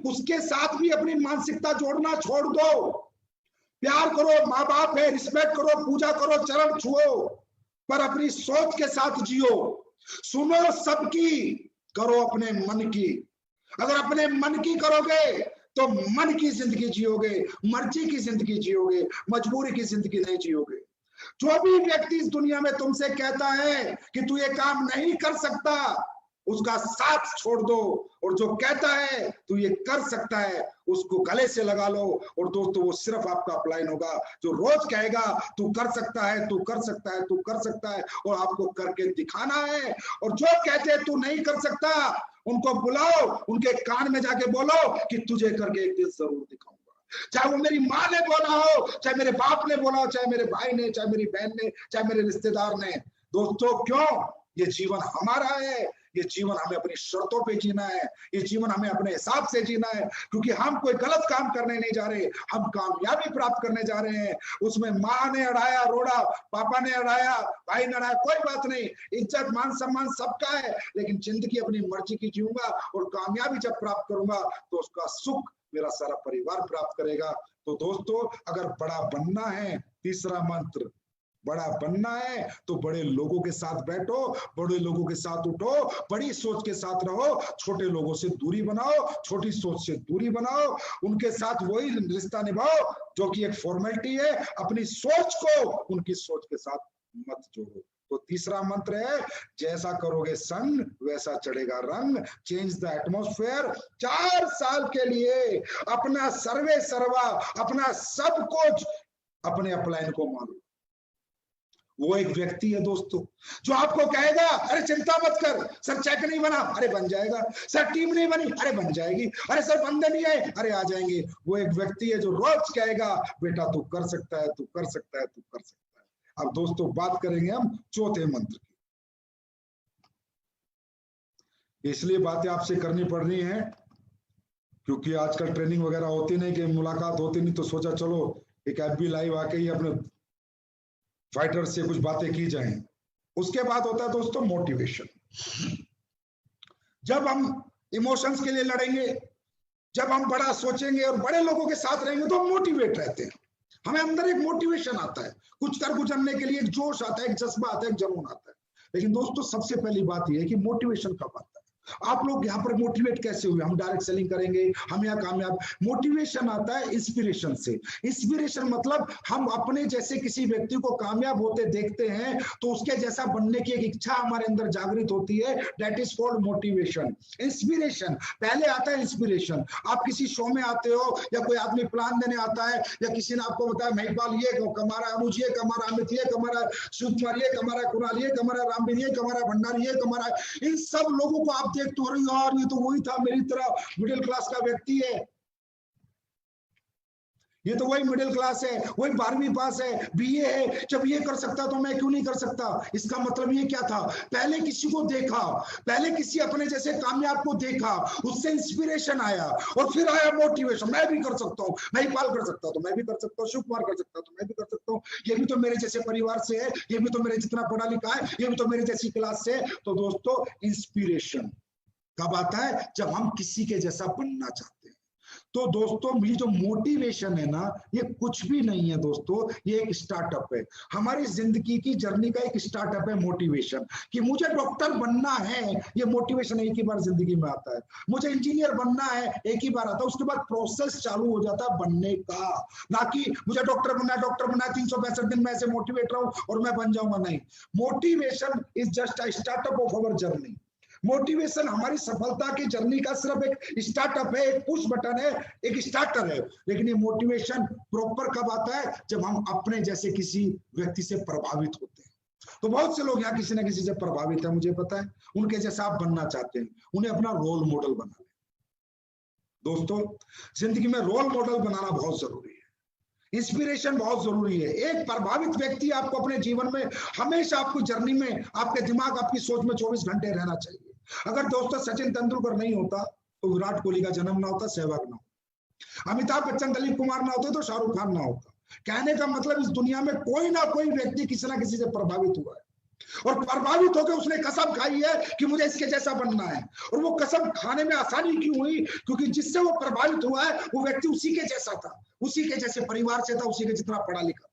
उसके साथ भी अपनी मानसिकता जोड़ना छोड़ दो। प्यार करो, माँ बाप है, रिस्पेक्ट करो, पूजा करो, चरण छुओ, पर अपनी सोच के साथ जियो। सुनो सबकी, करो अपने मन की। अगर अपने मन की करोगे तो मन की जिंदगी जियोगे, मर्जी की जिंदगी जियोगे, मजबूरी की जिंदगी नहीं जियोगे। जो भी व्यक्ति इस दुनिया में तुमसे कहता है कि तू ये काम नहीं कर सकता, उसका साथ छोड़ दो, और जो कहता है तू ये कर सकता है उसको गले से लगा लो। और दोस्तों, वो सिर्फ आपका अपलाइन होगा जो रोज कहेगा तू कर सकता है, तू कर सकता है, तू कर सकता है, और आपको करके दिखाना है। और जो कहते हैं तू नहीं कर सकता, उनको बुलाओ, उनके कान में जाके बोलो कि तुझे करके एक दिन जरूर दिखाऊंगा। चाहे वो मेरी माँ ने बोला हो, चाहे मेरे बाप ने बोला हो, चाहे मेरे भाई ने, चाहे मेरी बहन ने, चाहे मेरे रिश्तेदार ने। दोस्तों, क्यों? ये जीवन हमारा है, ये जीवन हमें अपनी शर्तों पे जीना है, ये जीवन हमें अपने हिसाब से जीना है, क्योंकि हम कोई गलत काम करने नहीं जा रहे, हम कामयाबी प्राप्त करने जा रहे हैं। उसमें माँ ने अड़ाया रोड़ा, पापा ने अड़ाया, भाई ने अड़ाया, कोई बात नहीं, इज्जत मान सम्मान सबका है, लेकिन जिंदगी अपनी मर्जी की जीऊंगा और कामयाबी जब प्राप्त करूंगा तो उसका सुख मेरा सारा परिवार प्राप्त करेगा। तो दोस्तों, अगर बड़ा बनना है, तीसरा मंत्र, बड़ा बनना है तो बड़े लोगों के साथ बैठो, बड़े लोगों के साथ उठो, बड़ी सोच के साथ रहो, छोटे लोगों से दूरी बनाओ, छोटी सोच से दूरी बनाओ, उनके साथ वही रिश्ता निभाओ जो कि एक फॉर्मेलिटी है। अपनी सोच को उनकी सोच के साथ मत जोड़ो। तो तीसरा मंत्र है, जैसा करोगे संग वैसा चढ़ेगा रंग, चेंज द एटमोस्फेयर। 4 साल के लिए अपना सर्वे सर्वा, अपना सब कुछ अपने अपलाइन को मानो। वो एक व्यक्ति है दोस्तों जो आपको कहेगा, अरे चिंता मत कर सर, चेक नहीं बना, अरे बन जाएगा, सर टीम नहीं बनी, अरे बन जाएगी, अरे सर बंदे नहीं आए, अरे आ जाएंगे। वो एक व्यक्ति है जो रोज कहेगा, बेटा तू कर सकता है, तू कर सकता है, तू कर सकता है। अब दोस्तों बात करेंगे हम चौथे मंत्र की। इसलिए बातें आपसे करनी पड़ रही हैं क्योंकि आजकल ट्रेनिंग वगैरह होती नहीं, कि मुलाकात होती नहीं, तो सोचा चलो एक FB लाइव आके ही अपने फाइटर से कुछ बातें की जाएं। उसके बाद होता है दोस्तों मोटिवेशन। जब हम इमोशंस के लिए लड़ेंगे, जब हम बड़ा सोचेंगे और बड़े लोगों के साथ रहेंगे तो हम मोटिवेट रहते हैं, हमें अंदर एक मोटिवेशन आता है, कुछ कर गुजरने के लिए एक जोश आता है, एक जज्बा आता है, एक जुनून आता है। लेकिन दोस्तों सबसे पहली बात यह है कि मोटिवेशन कब आता है। आप लोग यहाँ पर मोटिवेट कैसे हुए, हम डायरेक्ट सेलिंग करेंगे, हम यहाँ कामयाब। मोटिवेशन आता है इंस्पिरेशन से। इंस्पिरेशन मतलब हम अपने जैसे किसी व्यक्ति को कामयाब होते देखते हैं तो उसके जैसा बनने की एक इच्छा हमारे अंदर जागृत होती है, that is called motivation. Inspiration पहले आता है। इंस्पिरेशन, आप किसी शो में आते हो या कोई आदमी प्लान देने आता है या किसी ने आपको बताया महिपाल ये कमा रहा है, अनुज ये कमा रहा है, अमित ये कमा रहा है, शिव कुमार ये कमा रहा है, कुणाल ये कमा रहा है, रामवीर ये कमा रहा है, भंडारी ये कमा रहा है, इन सब लोगों को आप देख तो रही यार ये तो वही था मेरी तरह मिडिल क्लास का व्यक्ति है, ये तो वही मिडिल क्लास है, वही 12वीं पास है, BA है, जब ये कर सकता तो मैं क्यों नहीं कर सकता। इसका मतलब ये क्या था, पहले किसी को देखा, पहले किसी अपने जैसे कामयाब को देखा, उससे इंस्पिरेशन आया और फिर आया मोटिवेशन, मैं भी कर सकता हूँ, महिपाल कर सकता हूँ तो मैं भी कर सकता हूँ, शिव कुमार कर सकता हूँ तो मैं भी कर सकता हूँ, ये भी तो मेरे जैसे परिवार से है, ये भी तो मेरे जितना पढ़ा लिखा है, ये भी तो मेरे जैसी क्लास से है। तो दोस्तों इंस्पिरेशन कब आता है, जब हम किसी के जैसा बनना चाहते हैं। तो दोस्तों ये जो मोटिवेशन है ना, ये कुछ भी नहीं है दोस्तों, ये एक स्टार्टअप है। हमारी जिंदगी की जर्नी का एक स्टार्टअप है मोटिवेशन, कि मुझे डॉक्टर बनना है, ये मोटिवेशन एक ही बार जिंदगी में आता है। मुझे इंजीनियर बनना है, एक ही बार आता है, उसके बाद प्रोसेस चालू हो जाता है बनने का, ना कि मुझे डॉक्टर बनना है, डॉक्टर बनना है, 365 दिन में ऐसे मोटिवेट रहूं और मैं बन जाऊंगा। नहीं, motivation is just a startup of our journey. Motivation हमारी सफलता की जर्नी का सिर्फ एक स्टार्टअप है, एक पुश बटन है, एक स्टार्टर है। लेकिन ये मोटिवेशन प्रॉपर कब आता है, जब हम अपने जैसे किसी व्यक्ति से प्रभावित होते हैं। तो बहुत से लोग यहाँ किसी न किसी से प्रभावित है, मुझे पता है, उनके जैसा आप बनना चाहते हैं, उन्हें अपना रोल मॉडल बना लें। दोस्तों जिंदगी में रोल मॉडल बनाना बहुत जरूरी है, इंस्पिरेशन बहुत जरूरी है। एक प्रभावित व्यक्ति आपको अपने जीवन में हमेशा, आपको जर्नी में, आपके दिमाग, आपकी सोच में 24 घंटे रहना चाहिए। अगर दोस्तों सचिन तेंदुलकर नहीं होता तो विराट कोहली का जन्म ना होता, सहवाग ना होता, अमिताभ बच्चन, दिलीप कुमार ना होते तो शाहरुख खान ना होता। कहने का मतलब इस दुनिया में कोई ना कोई व्यक्ति किसी ना किसी से प्रभावित हुआ है और प्रभावित होकर उसने कसम खाई है कि मुझे इसके जैसा बनना है। और वो कसम खाने में आसानी क्यों हुई, क्योंकि जिससे वो प्रभावित हुआ है वो व्यक्ति उसी के जैसा था, उसी के जैसे परिवार से था, उसी के जितना पढ़ा लिखा।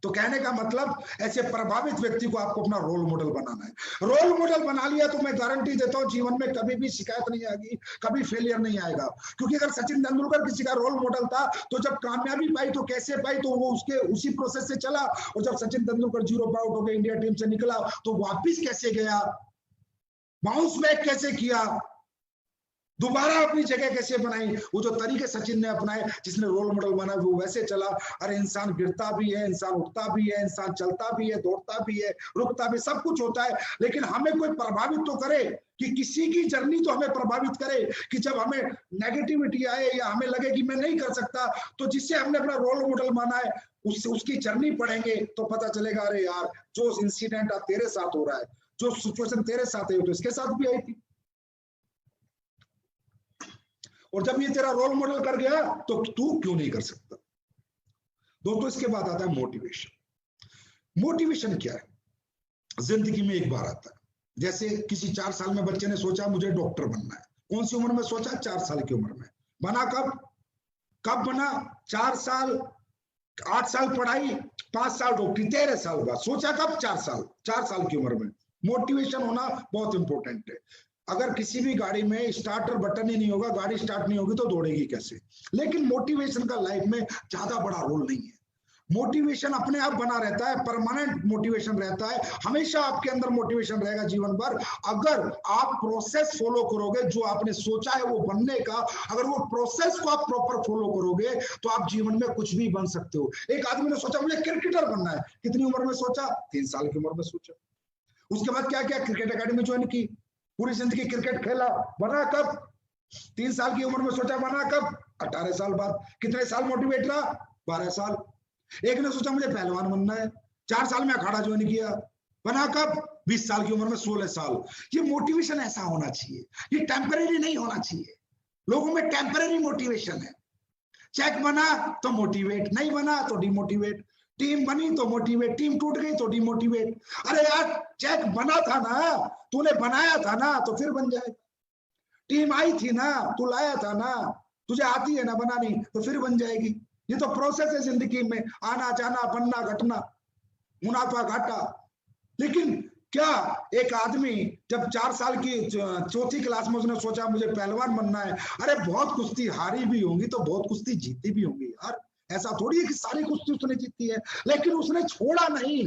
तो कहने का मतलब ऐसे प्रभावित व्यक्ति को आपको अपना रोल मॉडल बनाना है। रोल मॉडल बना लिया तो मैं गारंटी देता हूं जीवन में कभी भी शिकायत नहीं आएगी, कभी फेलियर नहीं आएगा। क्योंकि अगर सचिन तेंदुलकर किसी का रोल मॉडल था तो जब कामयाबी पाई तो कैसे पाई, तो वो उसके उसी प्रोसेस से चला। और जब सचिन तेंदुलकर 0 पे आउट होकर इंडिया टीम से निकला तो वापिस कैसे गया, बाउंस बैक कैसे किया, दोबारा अपनी जगह कैसे बनाई। वो जो तरीके सचिन ने अपनाए, जिसने रोल मॉडल बना, वो वैसे चला। अरे इंसान गिरता भी है, इंसान उठता भी है, इंसान चलता भी है, दौड़ता भी है, रुकता भी, सब कुछ होता है। लेकिन हमें कोई प्रभावित तो करे, कि किसी की जर्नी तो हमें प्रभावित करे, कि जब हमें नेगेटिविटी आए या हमें लगे कि मैं नहीं कर सकता, तो जिससे हमने अपना रोल मॉडल माना है उसकी जर्नी पढ़ेंगे तो पता चलेगा, अरे यार जो इंसिडेंट तेरे साथ हो रहा है, जो सिचुएशन तेरे साथ आई तो इसके साथ भी आई थी, और जब ये तेरा रोल मॉडल कर गया तो तू क्यों नहीं कर सकता। दोस्तों इसके बाद आता है मोटिवेशन। मोटिवेशन क्या है? जिंदगी में एक बार आता है। जैसे किसी 4 साल में बच्चे ने सोचा मुझे डॉक्टर बनना है। कौन सी उम्र में सोचा? 4 साल की उम्र में। बना कब? कब बना? 4 साल, 8 साल पढ़ाई, 5 साल डॉक्टरी, 13 साल बाद। सोचा कब? 4 साल, 4 साल की उम्र में। मोटिवेशन होना बहुत इंपॉर्टेंट है। अगर किसी भी गाड़ी में स्टार्टर बटन ही नहीं होगा, गाड़ी स्टार्ट नहीं होगी तो दौड़ेगी कैसे? लेकिन मोटिवेशन का लाइफ में ज्यादा बड़ा रोल नहीं है। मोटिवेशन अपने आप बना रहता है, परमानेंट मोटिवेशन रहता है, हमेशा आपके अंदर मोटिवेशन रहेगा जीवन भर। अगर आप प्रोसेस फॉलो करोगे, जो आपने सोचा है वो बनने का, अगर वो प्रोसेस को आप प्रॉपर फॉलो करोगे तो आप जीवन में कुछ भी बन सकते हो। एक आदमी ने सोचा मुझे क्रिकेटर बनना है। कितनी उम्र में सोचा? 3 साल की उम्र में सोचा। उसके बाद क्या किया? क्रिकेट एकेडमी ज्वाइन की, पूरी जिंदगी क्रिकेट खेला। बना कब? 3 साल की उम्र में सोचा। बना कब? 18 साल बाद। कितने साल मोटिवेट रहा? 12 साल। एक ने सोचा मुझे पहलवान बनना है, 4 साल में अखाड़ा ज्वाइन किया। बना कब? 20 साल की उम्र में, 16 साल। ये मोटिवेशन ऐसा होना चाहिए, ये टेम्परेरी नहीं होना चाहिए। लोगों में टेम्परेरी मोटिवेशन है। चेक बना तो मोटिवेट, नहीं बना तो डिमोटिवेट। टीम बनी तो मोटिवेट, टीम टूट गई तो डिमोटिवेट। अरे यार चेक बना था ना, तूने बनाया था ना, तो फिर बन जाएगा। टीम आई थी ना, तू लाया था ना, तुझे आती है ना बनानी, तो फिर बन जाएगी। ये तो प्रोसेस है जिंदगी में, आना जाना, बनना घटना, मुनाफा घाटा। लेकिन क्या एक आदमी जब 4 साल की 4थी क्लास में उसने सोचा मुझे पहलवान बनना है, अरे बहुत कुश्ती हारी भी होंगी तो बहुत कुश्ती जीती भी होंगी यार। ऐसा थोड़ी है कि सारी कुश्ती उसने जीती है, लेकिन उसने छोड़ा नहीं,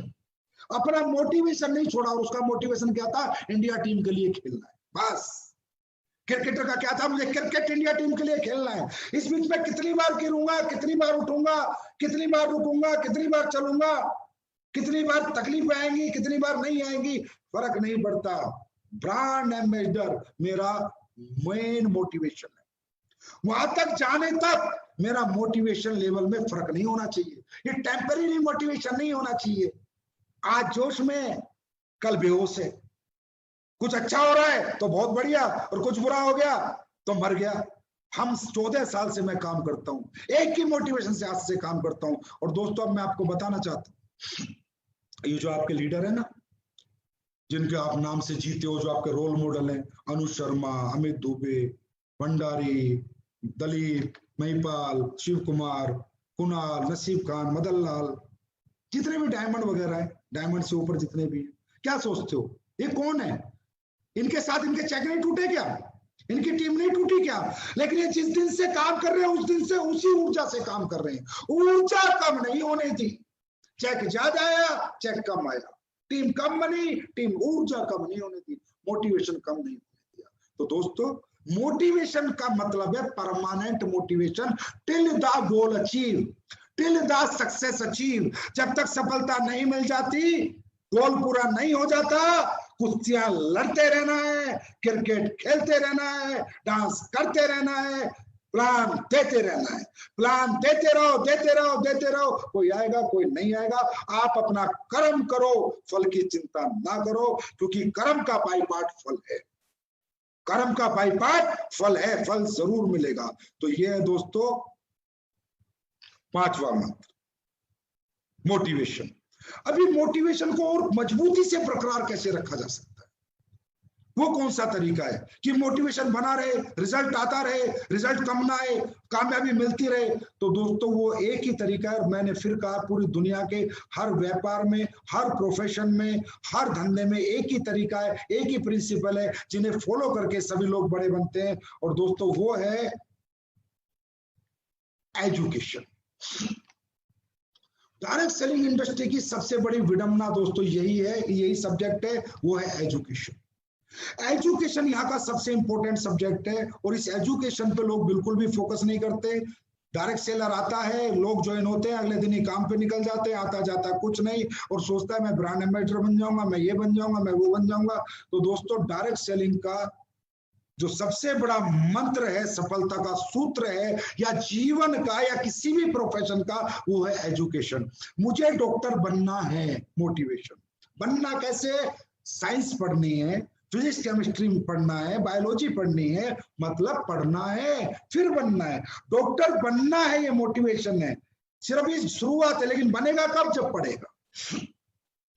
अपना मोटिवेशन नहीं छोड़ा। और उसका मोटिवेशन क्या था? इंडिया टीम के लिए खेलना है, बस। क्रिकेटर का क्या था? मुझे क्रिकेट इंडिया टीम के लिए खेलना है। इस बीच में कितनी बार गिरूंगा, कितनी बार उठूंगा, कितनी बार रुकूंगा, कितनी बार चलूंगा, कितनी बार तकलीफ आएंगी, कितनी बार नहीं आएंगी, फर्क नहीं पड़ता। ब्रांड एम्बेसडर मेरा मेन मोटिवेशन है। वहां तक जाने तक मेरा मोटिवेशन लेवल में फर्क नहीं होना चाहिए। ये टेम्परेरी मोटिवेशन नहीं होना चाहिए। आज जोश में, कल बेहोश है। कुछ अच्छा हो रहा है तो बहुत बढ़िया, और कुछ बुरा हो गया तो मर गया। हम 14 साल से मैं काम करता हूं, एक ही मोटिवेशन से आज से काम करता हूं। और दोस्तों अब मैं आपको बताना चाहता हूं, ये जो आपके लीडर है ना, जिनके आप नाम से जीते हो, जो आपके रोल मॉडल हैं, अनुज शर्मा, अमित दुबे, भंडारी, दलीप, महिपाल, शिव कुमार, कुणाल, नसीब खान, मदन लाल, जितने भी डायमंड वगैरह है, डायमंड से ऊपर जितने भी हैं, क्या सोचते हो ये कौन है? इनके साथ इनके चेक नहीं टूटे क्या? इनकी टीम नहीं टूटी क्या? लेकिन ये जिस दिन से काम कर रहे हैं उस दिन से उसी ऊर्जा से काम कर रहे हैं। ऊर्जा कम नहीं होने दी। चेक ज्यादा आया, चेक कम आया, टीम कम बनी, टीम ऊर्जा कम नहीं होने दी, मोटिवेशन कम नहीं होने दिया। तो दोस्तों मोटिवेशन का मतलब है permanent motivation till the goal achieve, till the success achieve. जब तक सफलता नहीं मिल जाती, गोल पूरा नहीं हो जाता, कुश्तियां लड़ते रहना है, क्रिकेट खेलते रहना है, डांस करते रहना है, प्लान देते रहना है। प्लान देते रहो, देते रहो, देते रहो। कोई आएगा, कोई नहीं आएगा। आप अपना कर्म करो, फल की चिंता ना करो, क्योंकि कर्म का बाई पार्ट फल है। कर्म का बाई पार्ट फल है, फल जरूर मिलेगा। तो ये है दोस्तों 5वां मंत्र, मोटिवेशन। अभी मोटिवेशन को और मजबूती से बरकरार कैसे रखा जा सकता है, वो कौन सा तरीका है कि मोटिवेशन बना रहे, रिजल्ट आता रहे, रिजल्ट कम ना आए, कामयाबी मिलती रहे? तो दोस्तों वो एक ही तरीका है, और मैंने फिर कहा पूरी दुनिया के हर व्यापार में, हर प्रोफेशन में, हर धंधे में एक ही तरीका है, एक ही प्रिंसिपल है, जिन्हें फॉलो करके सभी लोग बड़े बनते हैं। और दोस्तों वो है एजुकेशन। डायरेक्ट सेलिंग इंडस्ट्री की सबसे बड़ी विडंबना दोस्तों यही है, यही सब्जेक्ट है, वो है एजुकेशन। एजुकेशन यहाँ का सबसे इंपॉर्टेंट सब्जेक्ट है, और इस एजुकेशन पे लोग बिल्कुल भी फोकस नहीं करते। डायरेक्ट सेलर आता है, लोग ज्वाइन होते हैं, अगले दिन ही काम पे निकल जाते हैं, आता जाता कुछ नहीं, और सोचता है मैं ब्रांड एम्बेसडर बन जाऊंगा, मैं ये बन जाऊंगा, मैं वो बन जाऊंगा। तो दोस्तों डायरेक्ट सेलिंग का जो सबसे बड़ा मंत्र है, सफलता का सूत्र है, या जीवन का या किसी भी प्रोफेशन का, वो है एजुकेशन। मुझे डॉक्टर बनना है, मोटिवेशन। बनना कैसे? साइंस पढ़नी है, फिजिक्स केमिस्ट्री पढ़ना है, बायोलॉजी पढ़नी है, मतलब पढ़ना है फिर बनना है। डॉक्टर बनना है, ये मोटिवेशन है, सिर्फ ये शुरुआत है। लेकिन बनेगा कब? जब पढ़ेगा।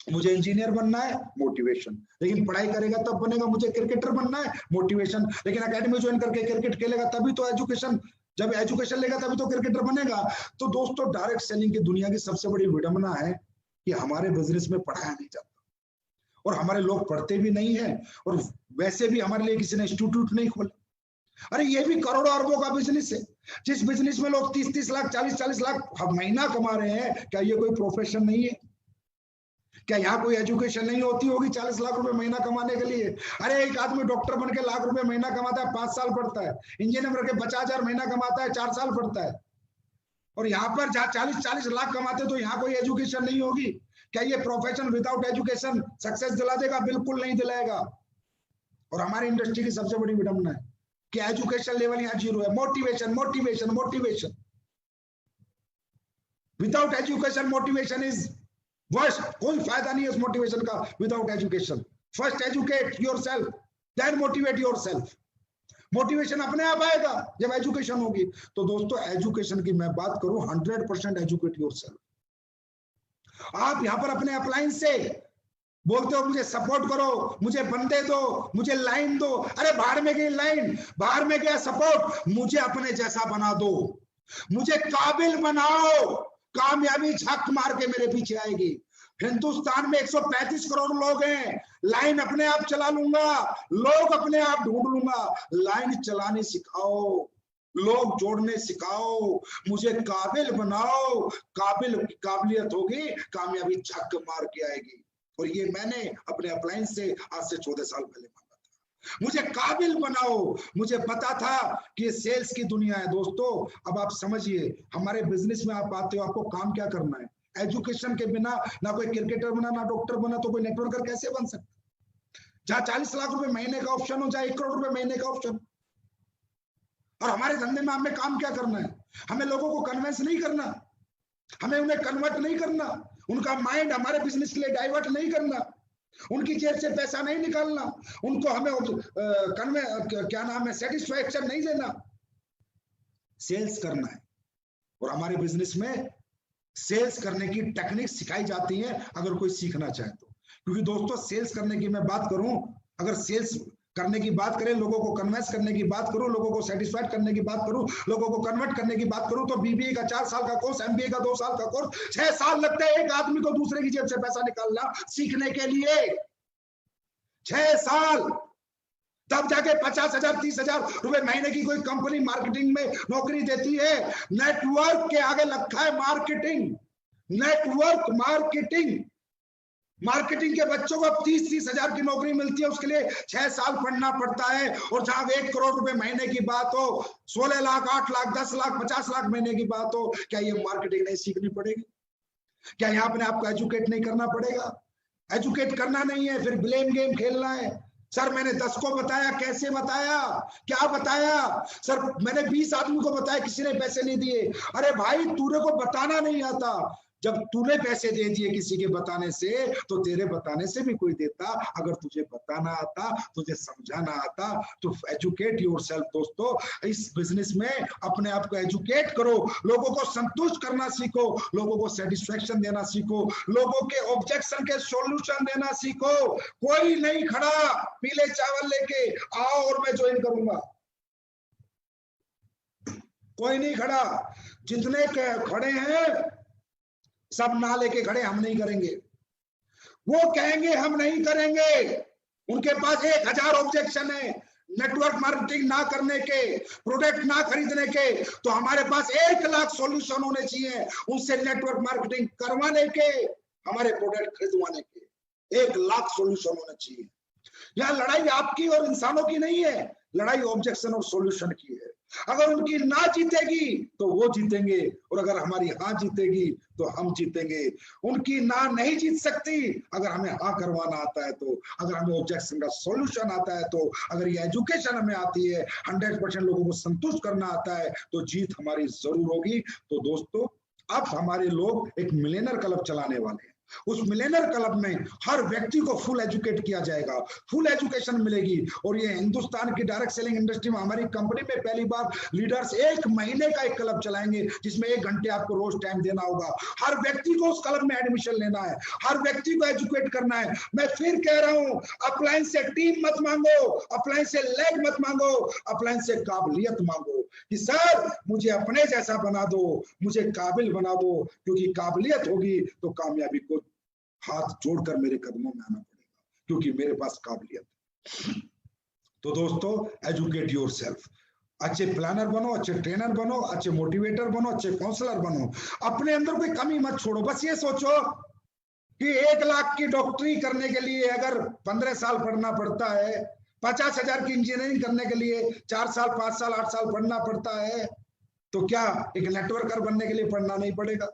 मुझे इंजीनियर बनना है, मोटिवेशन, लेकिन पढ़ाई करेगा तब बनेगा। मुझे क्रिकेटर बनना है, मोटिवेशन, लेकिन एकेडमी ज्वाइन करके क्रिकेट खेलेगा तभी तो एजुकेशन, जब एजुकेशन लेगा तभी तो क्रिकेटर बनेगा। तो दोस्तों, डायरेक्ट सेलिंग की दुनिया की सबसे बड़ी विडंबना है कि हमारे बिजनेस में पढ़ाया नहीं जाता और हमारे लोग पढ़ते भी नहीं है, और वैसे भी हमारे लिए किसी ने इंस्टीट्यूट नहीं खोला। अरे ये भी करोड़ों अरबों का बिजनेस है। जिस बिजनेस में लोग 30-30 लाख 40-40 लाख महीना कमा रहे हैं, क्या ये कोई प्रोफेशन नहीं है? क्या यहाँ कोई एजुकेशन नहीं होती होगी 40 लाख रुपए महीना कमाने के लिए? अरे एक आदमी डॉक्टर बन के लाख रुपए महीना कमाता है, 5 साल पढ़ता है। इंजीनियर बन के 50,000 महीना कमाता है, 4 साल पढ़ता है। और यहाँ पर जहाँ 40-40 लाख कमाते तो यहाँ कोई एजुकेशन नहीं होगी। क्या ये प्रोफेशन विदाउट एजुकेशन सक्सेस दिला देगा? बिल्कुल नहीं दिलाएगा। और हमारी इंडस्ट्री की सबसे बड़ी विडंबना है कि एजुकेशन लेवल यहाँ 0 है। Motivation motivation motivation, without education motivation is worst. कोई फायदा नहीं है उस मोटिवेशन का without education. First educate yourself, then motivate yourself. Motivation अपने आप आएगा जब एजुकेशन होगी। तो दोस्तों, एजुकेशन की मैं बात करूं, 100% एजुकेट योरसेल्फ। आप यहां पर अपने अप्लायंस से बोलते हो मुझे सपोर्ट करो, मुझे बंदे दो, मुझे लाइन दो। अरे बाहर में गई लाइन, बाहर में गया सपोर्ट, मुझे अपने जैसा बना दो, मुझे काबिल बनाओ। कामयाबी झक मार के मेरे पीछे आएगी। हिंदुस्तान में 135 करोड़ लोग हैं, लाइन अपने आप चला लूंगा, लोग अपने आप ढूंढ लूंगा। लाइन चलाने सिखाओ, लोग जोड़ने सिखाओ, मुझे काबिल बनाओ। काबिलियत होगी, कामयाबी झक मार के आएगी। और ये मैंने अपने अप्लायंस से आज से 14 साल पहले मांगा था। मुझे काबिल बनाओ। मुझे पता था कि ये सेल्स की दुनिया है। दोस्तों, अब आप समझिए, हमारे बिजनेस में आप आते हो, आपको काम क्या करना है? एजुकेशन के बिना ना कोई क्रिकेटर बना, ना डॉक्टर बना, तो कोई नेटवर्कर कैसे बन सकता? जहां 40 लाख रुपए महीने का ऑप्शन हो, चाहे 1 करोड़ रुपए महीने का ऑप्शन। और हमारे धंधे में हमें काम क्या करना है? हमें लोगों को कन्विंस नहीं करना, हमें उन्हें कन्वर्ट नहीं करना, उनका माइंड हमारे बिजनेस के लिए डाइवर्ट नहीं करना, उनकी जेब से पैसा नहीं निकालना, उनको हमें क्या नाम है, सेटिस्फैक्शन नहीं देना। सेल्स करना है। और हमारे बिजनेस में सेल्स करने की टेक्निक सिखाई जाती है, अगर कोई सीखना चाहे तो। क्योंकि दोस्तों, सेल्स करने की मैं बात करूं, अगर सेल्स करने की बात करें, लोगों को कन्विंस करने की बात करूं, लोगों को सेटिस्फाइड करने की बात करूं, लोगों को कन्वर्ट करने की बात करूं, तो बीबीए का 4 साल का कोर्स, एमबीए का 2 साल का कोर्स, 6 साल लगते हैं एक आदमी को दूसरे की जेब से पैसा निकालना सीखने के लिए। 6 साल, तब जाके 50,000 30,000 रुपए महीने की कोई कंपनी मार्केटिंग में नौकरी देती है। नेटवर्क के आगे रखा है मार्केटिंग, नेटवर्क मार्केटिंग। मार्केटिंग के बच्चों को 30-30 हजार की नौकरी मिलती है, उसके लिए 6 साल पढ़ना पड़ता है। और जहां 1 करोड़ रुपए महीने की बात हो, 16 लाख 8 लाख 10 लाख 50 लाख महीने की बात हो, क्या ये मार्केटिंग नहीं सीखनी पड़ेगी? क्या यहाँ अपने आपको एजुकेट नहीं करना पड़ेगा? एजुकेट करना नहीं है, फिर ब्लेम गेम खेलना है। सर मैंने 10 को बताया, कैसे बताया, क्या बताया? सर मैंने 20 आदमी को बताया, किसी ने पैसे नहीं दिए। अरे भाई, तूने को बताना नहीं आता। जब तूने पैसे दे दिए किसी के बताने से, तो तेरे बताने से भी कोई देता। अगर तुझे बताना आता, तुझे समझाना आता, तो एजुकेट योरसेल्फ। दोस्तों, इस बिजनेस में अपने आप को एजुकेट करो, लोगों को संतुष्ट करना सीखो, लोगों को सेटिस्फेक्शन देना सीखो, लोगों के ऑब्जेक्शन के सॉल्यूशन देना सीखो। कोई नहीं खड़ा पीले चावल लेके आओ और मैं ज्वाइन करूंगा, कोई नहीं खड़ा। जितने खड़े हैं सब ना लेके खड़े, हम नहीं करेंगे। वो कहेंगे हम नहीं करेंगे, उनके पास 1000 ऑब्जेक्शन है नेटवर्क मार्केटिंग ना करने के, प्रोडक्ट ना खरीदने के। तो हमारे पास 1 लाख सॉल्यूशन होने चाहिए उनसे नेटवर्क मार्केटिंग करवाने के, हमारे प्रोडक्ट खरीदवाने के। 1 लाख सॉल्यूशन होने चाहिए। यह लड़ाई आपकी और इंसानों की नहीं है, लड़ाई ऑब्जेक्शन और सॉल्यूशन की है। अगर उनकी ना जीतेगी तो वो जीतेंगे, और अगर हमारी हाँ जीतेगी तो हम जीतेंगे। उनकी ना नहीं जीत सकती अगर हमें हाँ करवाना आता है तो, अगर हमें ऑब्जेक्शन का सॉल्यूशन आता है तो, अगर ये एजुकेशन हमें आती है, 100% लोगों को संतुष्ट करना आता है, तो जीत हमारी जरूर होगी। तो दोस्तों, अब हमारे लोग एक मिलियनर क्लब चलाने वाले हैं। उस मिलेनियर क्लब में हर व्यक्ति को फुल एजुकेट किया जाएगा, फुल एजुकेशन मिलेगी। और ये हिंदुस्तान की डायरेक्ट सेलिंग इंडस्ट्री में हमारी कंपनी में पहली बार लीडर्स 1 महीने का एक क्लब चलाएंगे, जिसमें 1 घंटे आपको रोज टाइम देना होगा। हर व्यक्ति को उस क्लब में एडमिशन लेना है, हर व्यक्ति को एजुकेट करना है। मैं फिर कह रहा हूं, अप्लायंस से टीम मत मांगो, अप्लायंस से लेग मत मांगो, अप्लायंस से काबिलियत मांगो कि सर मुझे अपने जैसा बना दो, मुझे काबिल बना दो, क्योंकि काबिलियत होगी तो कामयाबी को हाथ जोड़कर मेरे कदमों में आना पड़ेगा, क्योंकि मेरे पास काबिलियत है। तो दोस्तों, एजुकेट योरसेल्फ, अच्छे प्लानर बनो, अच्छे ट्रेनर बनो, अच्छे मोटिवेटर बनो, अच्छे काउंसलर बनो। अपने अंदर कोई कमी मत छोड़ो। बस ये सोचो कि 1 लाख की डॉक्टरी करने के लिए अगर 15 साल पढ़ना पड़ता है, 50,000 की इंजीनियरिंग करने के लिए 4 साल 5 साल 8 साल पढ़ना पड़ता है, तो क्या एक नेटवर्कर बनने के लिए पढ़ना नहीं पड़ेगा?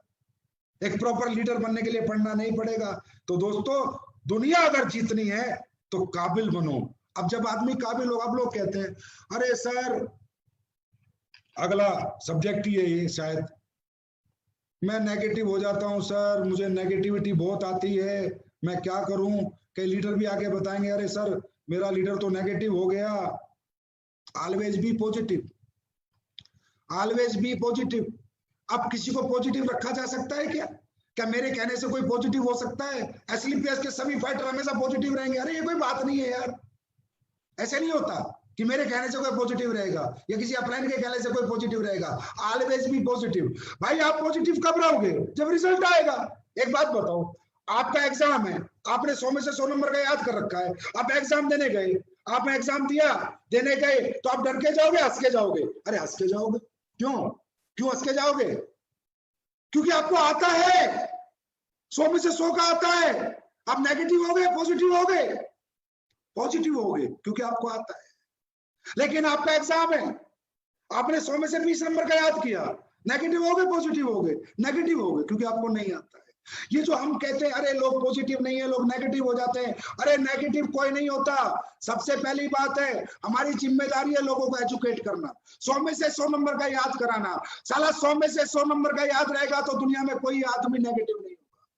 एक प्रॉपर लीडर बनने के लिए पढ़ना नहीं पड़ेगा? तो दोस्तों, दुनिया अगर जीतनी है तो काबिल बनो। अब जब आदमी काबिल हो, अब लोग कहते हैं अरे सर, अगला सब्जेक्ट ही है ये, शायद मैं नेगेटिव हो जाता हूं सर, मुझे नेगेटिविटी बहुत आती है, मैं क्या करूं? कई लीडर भी आके बताएंगे अरे सर मेरा लीडर तो नेगेटिव हो गया। Always be positive, always be positive. अब किसी को पॉजिटिव रखा जा सकता है क्या? क्या मेरे कहने से कोई पॉजिटिव हो सकता है? एसलीपीएस के सभी फाइटर हमेशा पॉजिटिव रहेंगे? अरे ये कोई बात नहीं है यार, ऐसे नहीं होता कि मेरे कहने से कोई पॉजिटिव रहेगा या किसी अपलाइन के कहने से कोई पॉजिटिव रहेगा। Always be positive. भाई आप पॉजिटिव कब रहोगे? जब रिजल्ट आएगा। एक बात बताओ, आपका एग्जाम है, आपने 100 में से 100 नंबर का याद कर रखा है, आप एग्जाम देने गए, आपने एग्जाम दिया, देने गए, तो आप डर के जाओगे, हंस के जाओगे? अरे हंस के जाओगे। क्यों हंस के जाओगे? क्योंकि आपको आता है, 100 में से 100 का आता है। आप नेगेटिव हो गए, पॉजिटिव हो गए? पॉजिटिव हो गए क्योंकि आपको आता है। लेकिन आपका एग्जाम है, आपने 100 में से 20 नंबर का याद किया, नेगेटिव हो गए, पॉजिटिव हो गए? नेगेटिव हो गए क्योंकि आपको नहीं आता है। ये जो हम कहते हैं अरे लोग पॉजिटिव नहीं है, लोग नेगेटिव हो जाते हैं, अरे नेगेटिव कोई नहीं होता। सबसे पहली बात है, हमारी जिम्मेदारी है लोगों को एजुकेट करना, 100 में से 100 नंबर का याद कराना। साला 100 में से 100 नंबर का याद रहेगा तो दुनिया में कोई आदमी नेगेटिव नहीं होगा।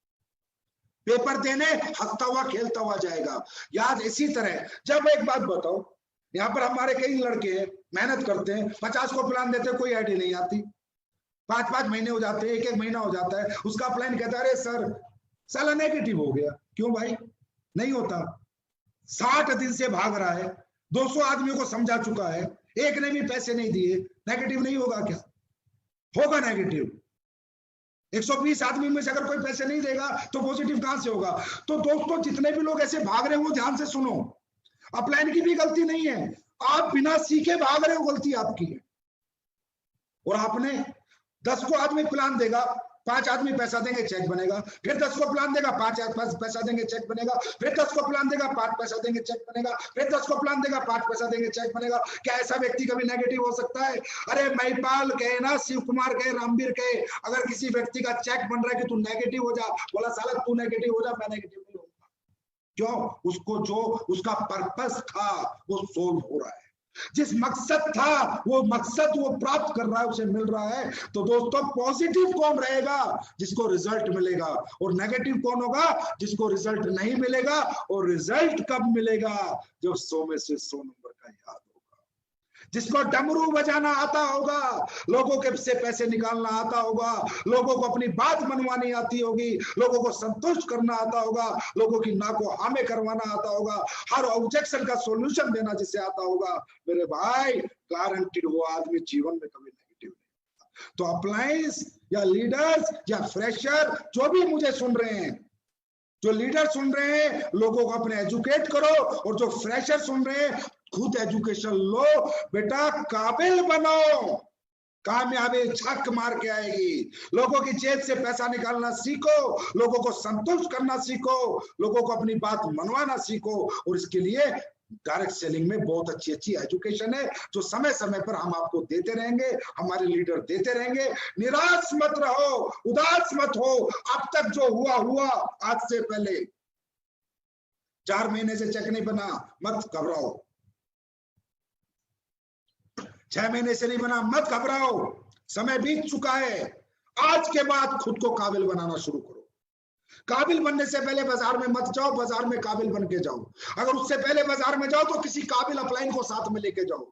पेपर देने हंसता हुआ खेलता हुआ जाएगा। याद इसी तरह, जब एक बात बताओ, यहाँ पर हमारे कई लड़के मेहनत करते हैं, 50 को प्लान देते, कोई आईडी नहीं आती, 5-5 महीने हो जाते हैं, 1-1 महीना हो जाता है, उसका प्लान कहता है अरे सर साला नेगेटिव हो गया। क्यों भाई? नहीं होता। 60 दिन से भाग रहा है, 200 आदमियों को समझा चुका है, एक ने भी पैसे नहीं दिए, नेगेटिव नहीं होगा क्या? होगा नेगेटिव। 120 आदमी में से अगर कोई पैसे नहीं देगा तो पॉजिटिव कहां से होगा? तो दोस्तों, जितने भी लोग ऐसे भाग रहे हो, ध्यान से सुनो, अपलाइन की भी गलती नहीं है, आप बिना सीखे भाग रहे हो, गलती आपकी है। और आपने 10 को आदमी प्लान देगा, 5 आदमी पैसा देंगे, चेक बनेगा, फिर 10 को प्लान देगा, 5 पैसा देंगे, चेक बनेगा, फिर 10 को प्लान देगा, 5 पैसा देंगे, चेक बनेगा, फिर 10 को प्लान देगा, 5 पैसा देंगे, चेक बनेगा। क्या ऐसा व्यक्ति कभी नेगेटिव हो सकता है? अरे महिपाल कहे ना, शिव कुमार कहे, रामवीर कहे, अगर किसी व्यक्ति का चेक बन रहा है कि तू नेगेटिव हो जा, बोला साला तू नेगेटिव हो जा, मैं नेगेटिव नहीं होऊंगा। क्यों? उसको जो उसका पर्पस था वो सोल्व हो रहा है, जिस मकसद था वो मकसद वो प्राप्त कर रहा है, उसे मिल रहा है। तो दोस्तों, पॉजिटिव कौन रहेगा? जिसको रिजल्ट मिलेगा। और नेगेटिव कौन होगा? जिसको रिजल्ट नहीं मिलेगा। और रिजल्ट कब मिलेगा? जब 100 में से 100 नंबर का याद होगा, जिसको डमरू बजाना आता होगा, लोगों के से पैसे निकालना आता होगा, लोगों को अपनी बात मनवानी आती होगी, लोगों को संतुष्ट करना आता होगा, लोगों की ना को हाँ में करवाना आता होगा, हर ऑब्जेक्शन का सॉल्यूशन देना जिसे आता होगा, मेरे भाई गारंटीड वो आदमी जीवन में कभी नेगेटिव नहीं होगा। तो अप्लायंस या लीडर्स या फ्रेशर जो भी मुझे सुन रहे हैं, जो लीडर सुन रहे हैं, लोगों को अपने एजुकेट करो, और जो फ्रेशर सुन रहे हैं खुद एजुकेशन लो। बेटा काबिल बनो, कामयाबी छक मार के आएगी। लोगों की जेब से पैसा निकालना सीखो, लोगों को संतुष्ट करना सीखो, लोगों को अपनी बात मनवाना सीखो। और इसके लिए डायरेक्ट सेलिंग में बहुत अच्छी अच्छी एजुकेशन है, जो समय समय पर हम आपको देते रहेंगे, हमारे लीडर देते रहेंगे। निराश मत रहो, उदास मत हो। अब तक जो हुआ हुआ, आज से पहले 4 महीने से चेक नहीं बना, मत घबराओ। 6 महीने से नहीं बना, मत घबराओ, समय बीत चुका है। आज के बाद खुद को काबिल बनाना शुरू करो। काबिल बनने से पहले बाजार में मत जाओ, बाजार में काबिल बन के जाओ। अगर उससे पहले बाजार में जाओ तो किसी काबिल अपलाइन को साथ में लेके जाओ,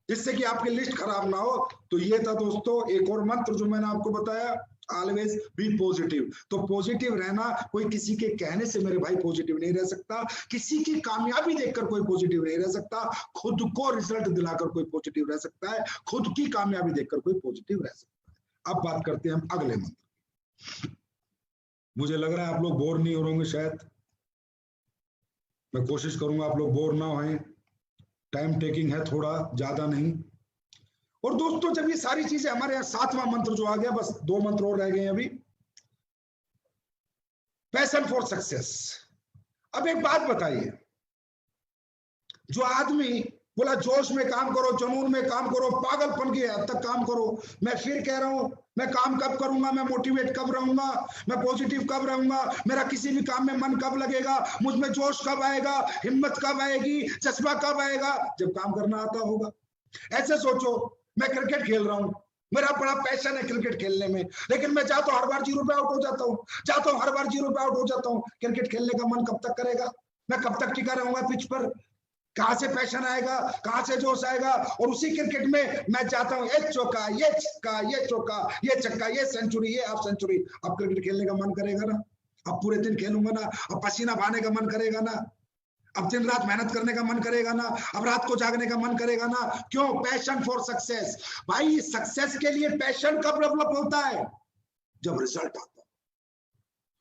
जिससे कि आपकी लिस्ट खराब ना हो। तो ये था दोस्तों एक और मंत्र जो मैंने आपको बताया, ऑलवेज बी पॉजिटिव। तो पॉजिटिव रहना, कोई किसी के कहने से मेरे भाई पॉजिटिव नहीं रह सकता, किसी की कामयाबी देखकर कोई पॉजिटिव नहीं रह सकता, खुद को रिजल्ट दिलाकर कोई पॉजिटिव रह सकता है, खुद की कामयाबी देखकर कोई पॉजिटिव रह सकता है। अब बात करते हैं हम अगले मंत्र। मुझे लग रहा है आप लोग बोर नहीं हो रहे होंगे, शायद मैं कोशिश करूंगा आप लोग बोर ना हों, टाइम टेकिंग है थोड़ा, ज्यादा नहीं। और दोस्तों जब ये सारी चीजें हमारे यहाँ 7वां मंत्र जो आ गया, बस 2 मंत्र और रह गए अभी, पैशन फॉर सक्सेस। अब एक बात बताइए, जो आदमी बोला जोश में काम करो, जुनून में काम करो, पागलपन की हद तक काम करो, मैं फिर कह रहा हूं, मैं काम कब करूंगा, मैं मोटिवेट कब रहूंगा, मैं पॉजिटिव कब रहूंगा, मेरा किसी भी काम में मन कब लगेगा, मुझ में जोश कब आएगा, हिम्मत कब आएगी, जज्बा कब आएगा, जब काम करना आता होगा। ऐसे सोचो, मैं क्रिकेट खेल रहा हूं, मेरा बड़ा पैशन है क्रिकेट खेलने में, लेकिन मैं चाहता हूं हर बार 0 पे आउट हो जाता हूं, चाहता हूं हर बार 0 पे आउट हो जाता हूं। क्रिकेट खेलने का मन कब तक करेगा, मैं कब तक टिका रहूंगा पिच पर, कहां से पैशन आएगा, कहां से जोश आएगा। और उसी क्रिकेट में मैं चाहता हूं ये चौका, ये छक्का, ये चौका, ये छक्का, ये सेंचुरी, ये हाफ सेंचुरी। अब क्रिकेट खेलने का मन करेगा ना, अब पूरे दिन खेलूंगा ना, अब पसीना बहाने का मन करेगा ना, अब दिन रात मेहनत करने का मन करेगा ना, अब रात को जागने का मन करेगा ना। क्यों? Passion for success. भाई सक्सेस के लिए पैशन कब डेवलप होता है? जब रिजल्ट आता है,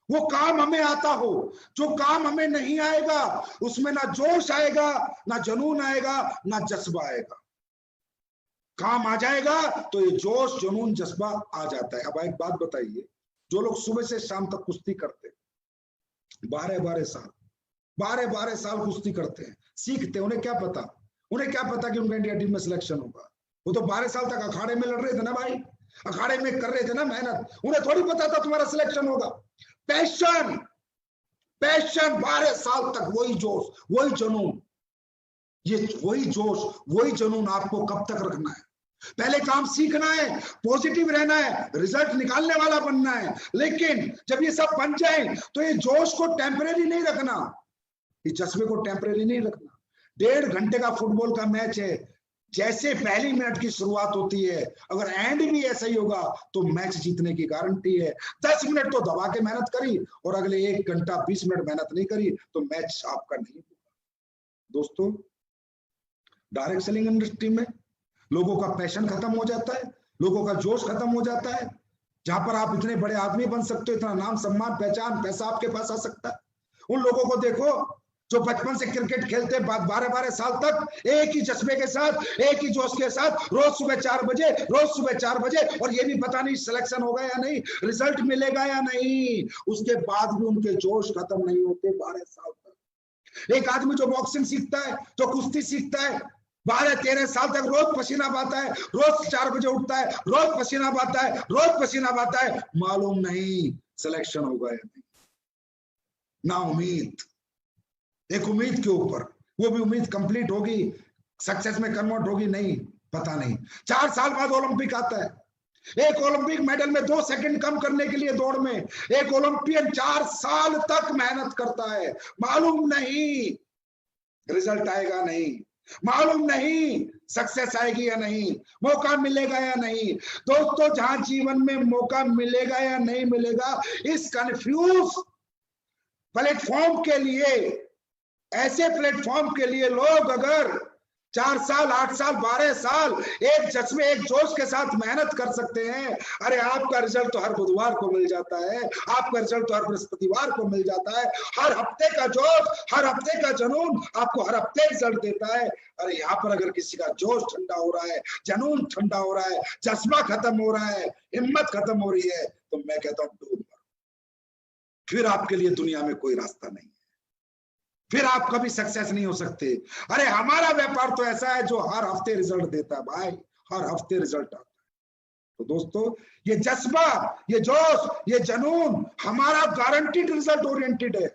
वो काम हमें आता हो। जो काम हमें नहीं आएगा उसमें ना जोश आएगा, ना जुनून आएगा, ना जज्बा आएगा। काम आ जाएगा तो ये जोश, जुनून, जज्बा आ जाता है। अब एक बात बताइए, जो लोग सुबह से शाम तक कुश्ती करते, 12-12 साल, 12-12 साल कुश्ती करते हैं, सीखते, उन्हें क्या पता, उन्हें क्या पता कि उनका इंडिया टीम में सिलेक्शन होगा? वो तो 12 साल तक अखाड़े में लड़ रहे थे ना भाई, अखाड़े में कर रहे थे ना मेहनत, उन्हें थोड़ी पता था तुम्हारा सिलेक्शन होगा। पैशन, पैशन, 12 साल तक वही जोश, वही जुनून, ये वही जोश, वही जुनून आपको कब तक रखना है? पहले काम सीखना है, पॉजिटिव रहना है, रिजल्ट निकालने वाला बनना है। लेकिन जब ये सब बन जाए तो ये जोश को टेम्परेरी नहीं रखना, ये जज्बे को टेम्परेरी नहीं रखना। 1.5 घंटे का फुटबॉल का मैच है, जैसे पहली मिनट की शुरुआत होती है, अगर एंड भी ऐसा ही होगा तो मैच जीतने की गारंटी है। 10 मिनट तो दबा के मेहनत करी और अगले 1 घंटा 20 मिनट मेहनत नहीं करी तो मैच आपका नहीं होगा। दोस्तों डायरेक्ट सेलिंग इंडस्ट्री में लोगों का पैशन खत्म हो जाता है, लोगों का जोश खत्म हो जाता है। जहां पर आप इतने बड़े आदमी बन सकते हो, इतना नाम, सम्मान, पहचान, पैसा आपके पास आ सकता है, उन लोगों को देखो जो बचपन से क्रिकेट खेलते 12-12 साल तक एक ही जज्बे के साथ, एक ही जोश के साथ, रोज सुबह 4 बजे, रोज सुबह 4 बजे, और ये भी पता नहीं सिलेक्शन होगा या नहीं, रिजल्ट मिलेगा या नहीं, उसके बाद भी उनके जोश खत्म नहीं होते 12 साल तक। एक आदमी जो बॉक्सिंग सीखता है, जो कुश्ती सीखता है, 12-13 साल तक रोज पसीना बहाता है, रोज 4 बजे उठता है, रोज पसीना बहाता है, रोज पसीना बहाता है, मालूम नहीं सिलेक्शन होगा या नहीं, ना उम्मीद, एक उम्मीद के ऊपर, वो भी उम्मीद कंप्लीट होगी, सक्सेस में कन्वर्ट होगी नहीं, पता नहीं। 4 साल बाद ओलंपिक आता है, एक ओलंपिक मेडल में 2 सेकंड कम करने के लिए दौड़ में एक ओलंपियन 4 साल तक मेहनत करता है, मालूम नहीं रिजल्ट आएगा नहीं, मालूम नहीं सक्सेस आएगी या नहीं, मौका मिलेगा या नहीं। दोस्तों जहां जीवन में मौका मिलेगा या नहीं मिलेगा, इस कंफ्यूज प्लेटफॉर्म के लिए, ऐसे प्लेटफॉर्म के लिए लोग अगर 4 साल, 8 साल, 12 साल एक जज्बे, एक जोश के साथ मेहनत कर सकते हैं, अरे आपका रिजल्ट तो हर बुधवार को मिल जाता है, आपका रिजल्ट तो हर बृहस्पतिवार को मिल जाता है। हर हफ्ते का जोश, हर हफ्ते का जुनून आपको हर हफ्ते रिजल्ट देता है। अरे यहाँ पर अगर किसी का जोश ठंडा हो रहा है, जुनून ठंडा हो रहा है, जज्बा खत्म हो रहा है, हिम्मत खत्म हो रही है, तो मैं कहता हूं डूब मरो, फिर आपके लिए दुनिया में कोई रास्ता नहीं, फिर आप कभी सक्सेस नहीं हो सकते। अरे हमारा व्यापार तो ऐसा है जो हर हफ्ते रिजल्ट देता है भाई, हर हफ्ते रिजल्ट आता है। तो दोस्तों ये जज्बा, ये जोश, ये जुनून हमारा गारंटीड रिजल्ट ओरिएंटेड है,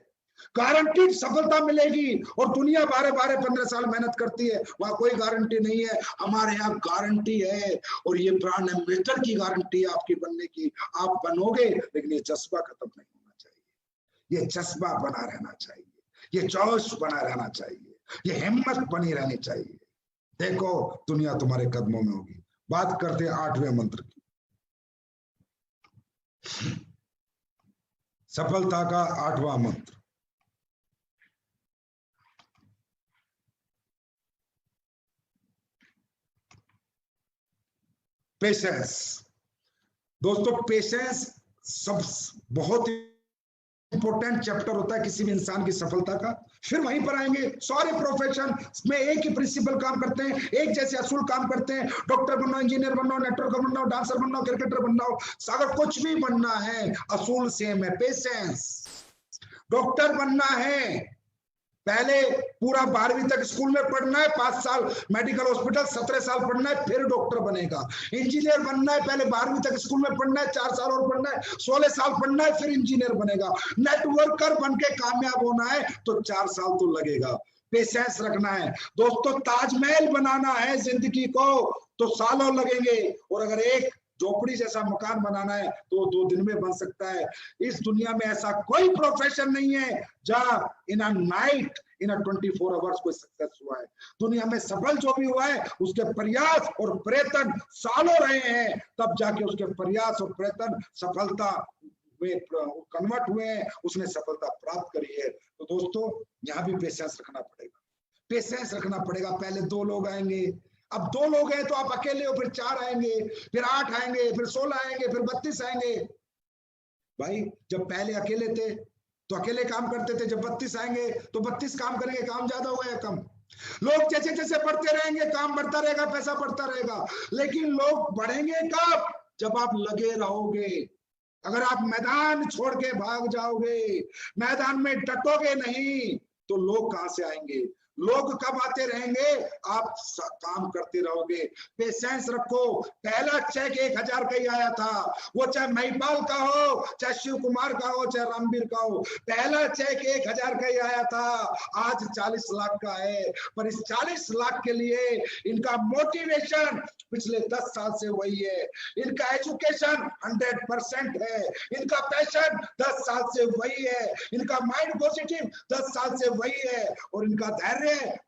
गारंटीड सफलता मिलेगी। और दुनिया 12-12-15 साल मेहनत करती है, वहां कोई गारंटी नहीं है, हमारे यहाँ गारंटी है। और ये ब्रांड एम्बेसडर की गारंटी है आपकी बनने की, आप बनोगे, लेकिन ये जज्बा खत्म नहीं होना चाहिए। ये जज्बा बना रहना चाहिए, ये जोश बना रहना चाहिए, ये हिम्मत बनी रहनी चाहिए। देखो दुनिया तुम्हारे कदमों में होगी। बात करते हैं 8वें मंत्र की। सफलता का 8वां मंत्र, पेशेंस। दोस्तों पेशेंस सब बहुत इंपॉर्टेंट चैप्टर होता है किसी भी इंसान की सफलता का। फिर वहीं पर आएंगे, सारे प्रोफेशन में एक ही प्रिंसिपल काम करते हैं, एक जैसे असूल काम करते हैं। डॉक्टर बनना, इंजीनियर बनना, नेटवर्कर बनना, डांसर बनना, क्रिकेटर बनना, अगर कुछ भी बनना है असूल सेम है, पेशेंस। डॉक्टर बनना है, पहले पूरा 12वीं तक स्कूल में पढ़ना है, 5 साल मेडिकल हॉस्पिटल, 17 साल पढ़ना है, फिर डॉक्टर बनेगा। इंजीनियर बनना है, पहले 12वीं तक स्कूल में पढ़ना है, 4 साल और पढ़ना है, 16 साल पढ़ना है, फिर इंजीनियर बनेगा। नेटवर्कर बन के कामयाब होना है तो 4 साल तो लगेगा। पेशेंस रखना है दोस्तों। ताजमहल बनाना है जिंदगी को तो सालों लगेंगे, और अगर एक झोपड़ी जैसा मकान बनाना है तो 2 दिन में बन सकता है। इस दुनिया में ऐसा कोई प्रोफेशन नहीं है जहां in a night, in a 24 hours कोई सक्सेस हुआ है। दुनिया में सफल जो भी हुआ है उसके प्रयास और प्रयत्न सालों रहे हैं, तब जाके उसके प्रयास और प्रयत्न सफलता में कन्वर्ट हुए हैं, उसने सफलता प्राप्त करी है। तो दोस्तों यहाँ भी पेशेंस रखना पड़ेगा, पेशेंस रखना पड़ेगा। पहले 2 लोग आएंगे, अब 2 लोग हैं तो आप अकेले हो, फिर 4 आएंगे, फिर 8 आएंगे, फिर 16 आएंगे, फिर 32 आएंगे। भाई जब पहले अकेले थे तो अकेले काम करते थे, जब 32 आएंगे तो 32 काम करेंगे। काम ज्यादा होगा या कम? लोग जैसे जैसे बढ़ते रहेंगे काम बढ़ता रहेगा, पैसा बढ़ता रहेगा, लेकिन लोग बढ़ेंगे कब? जब आप लगे रहोगे। अगर आप मैदान छोड़ के भाग जाओगे, मैदान में डटोगे नहीं, तो लोग कहां से आएंगे? लोग कब आते रहेंगे? आप काम करते रहोगे। पेशेंस रखो। पहला चेक 1000 का ही आया था, वो चाहे महिपाल का हो, चाहे शिव कुमार का हो, चाहे रामवीर का हो, पहला चेक 1000 का ही आया था। आज 40 लाख का है, पर इस 40 लाख के लिए इनका मोटिवेशन पिछले 10 साल से वही है, इनका एजुकेशन 100% है, इनका पैशन 10 साल से वही है, इनका माइंड पॉजिटिव 10 साल से वही है, और इनका धैर्य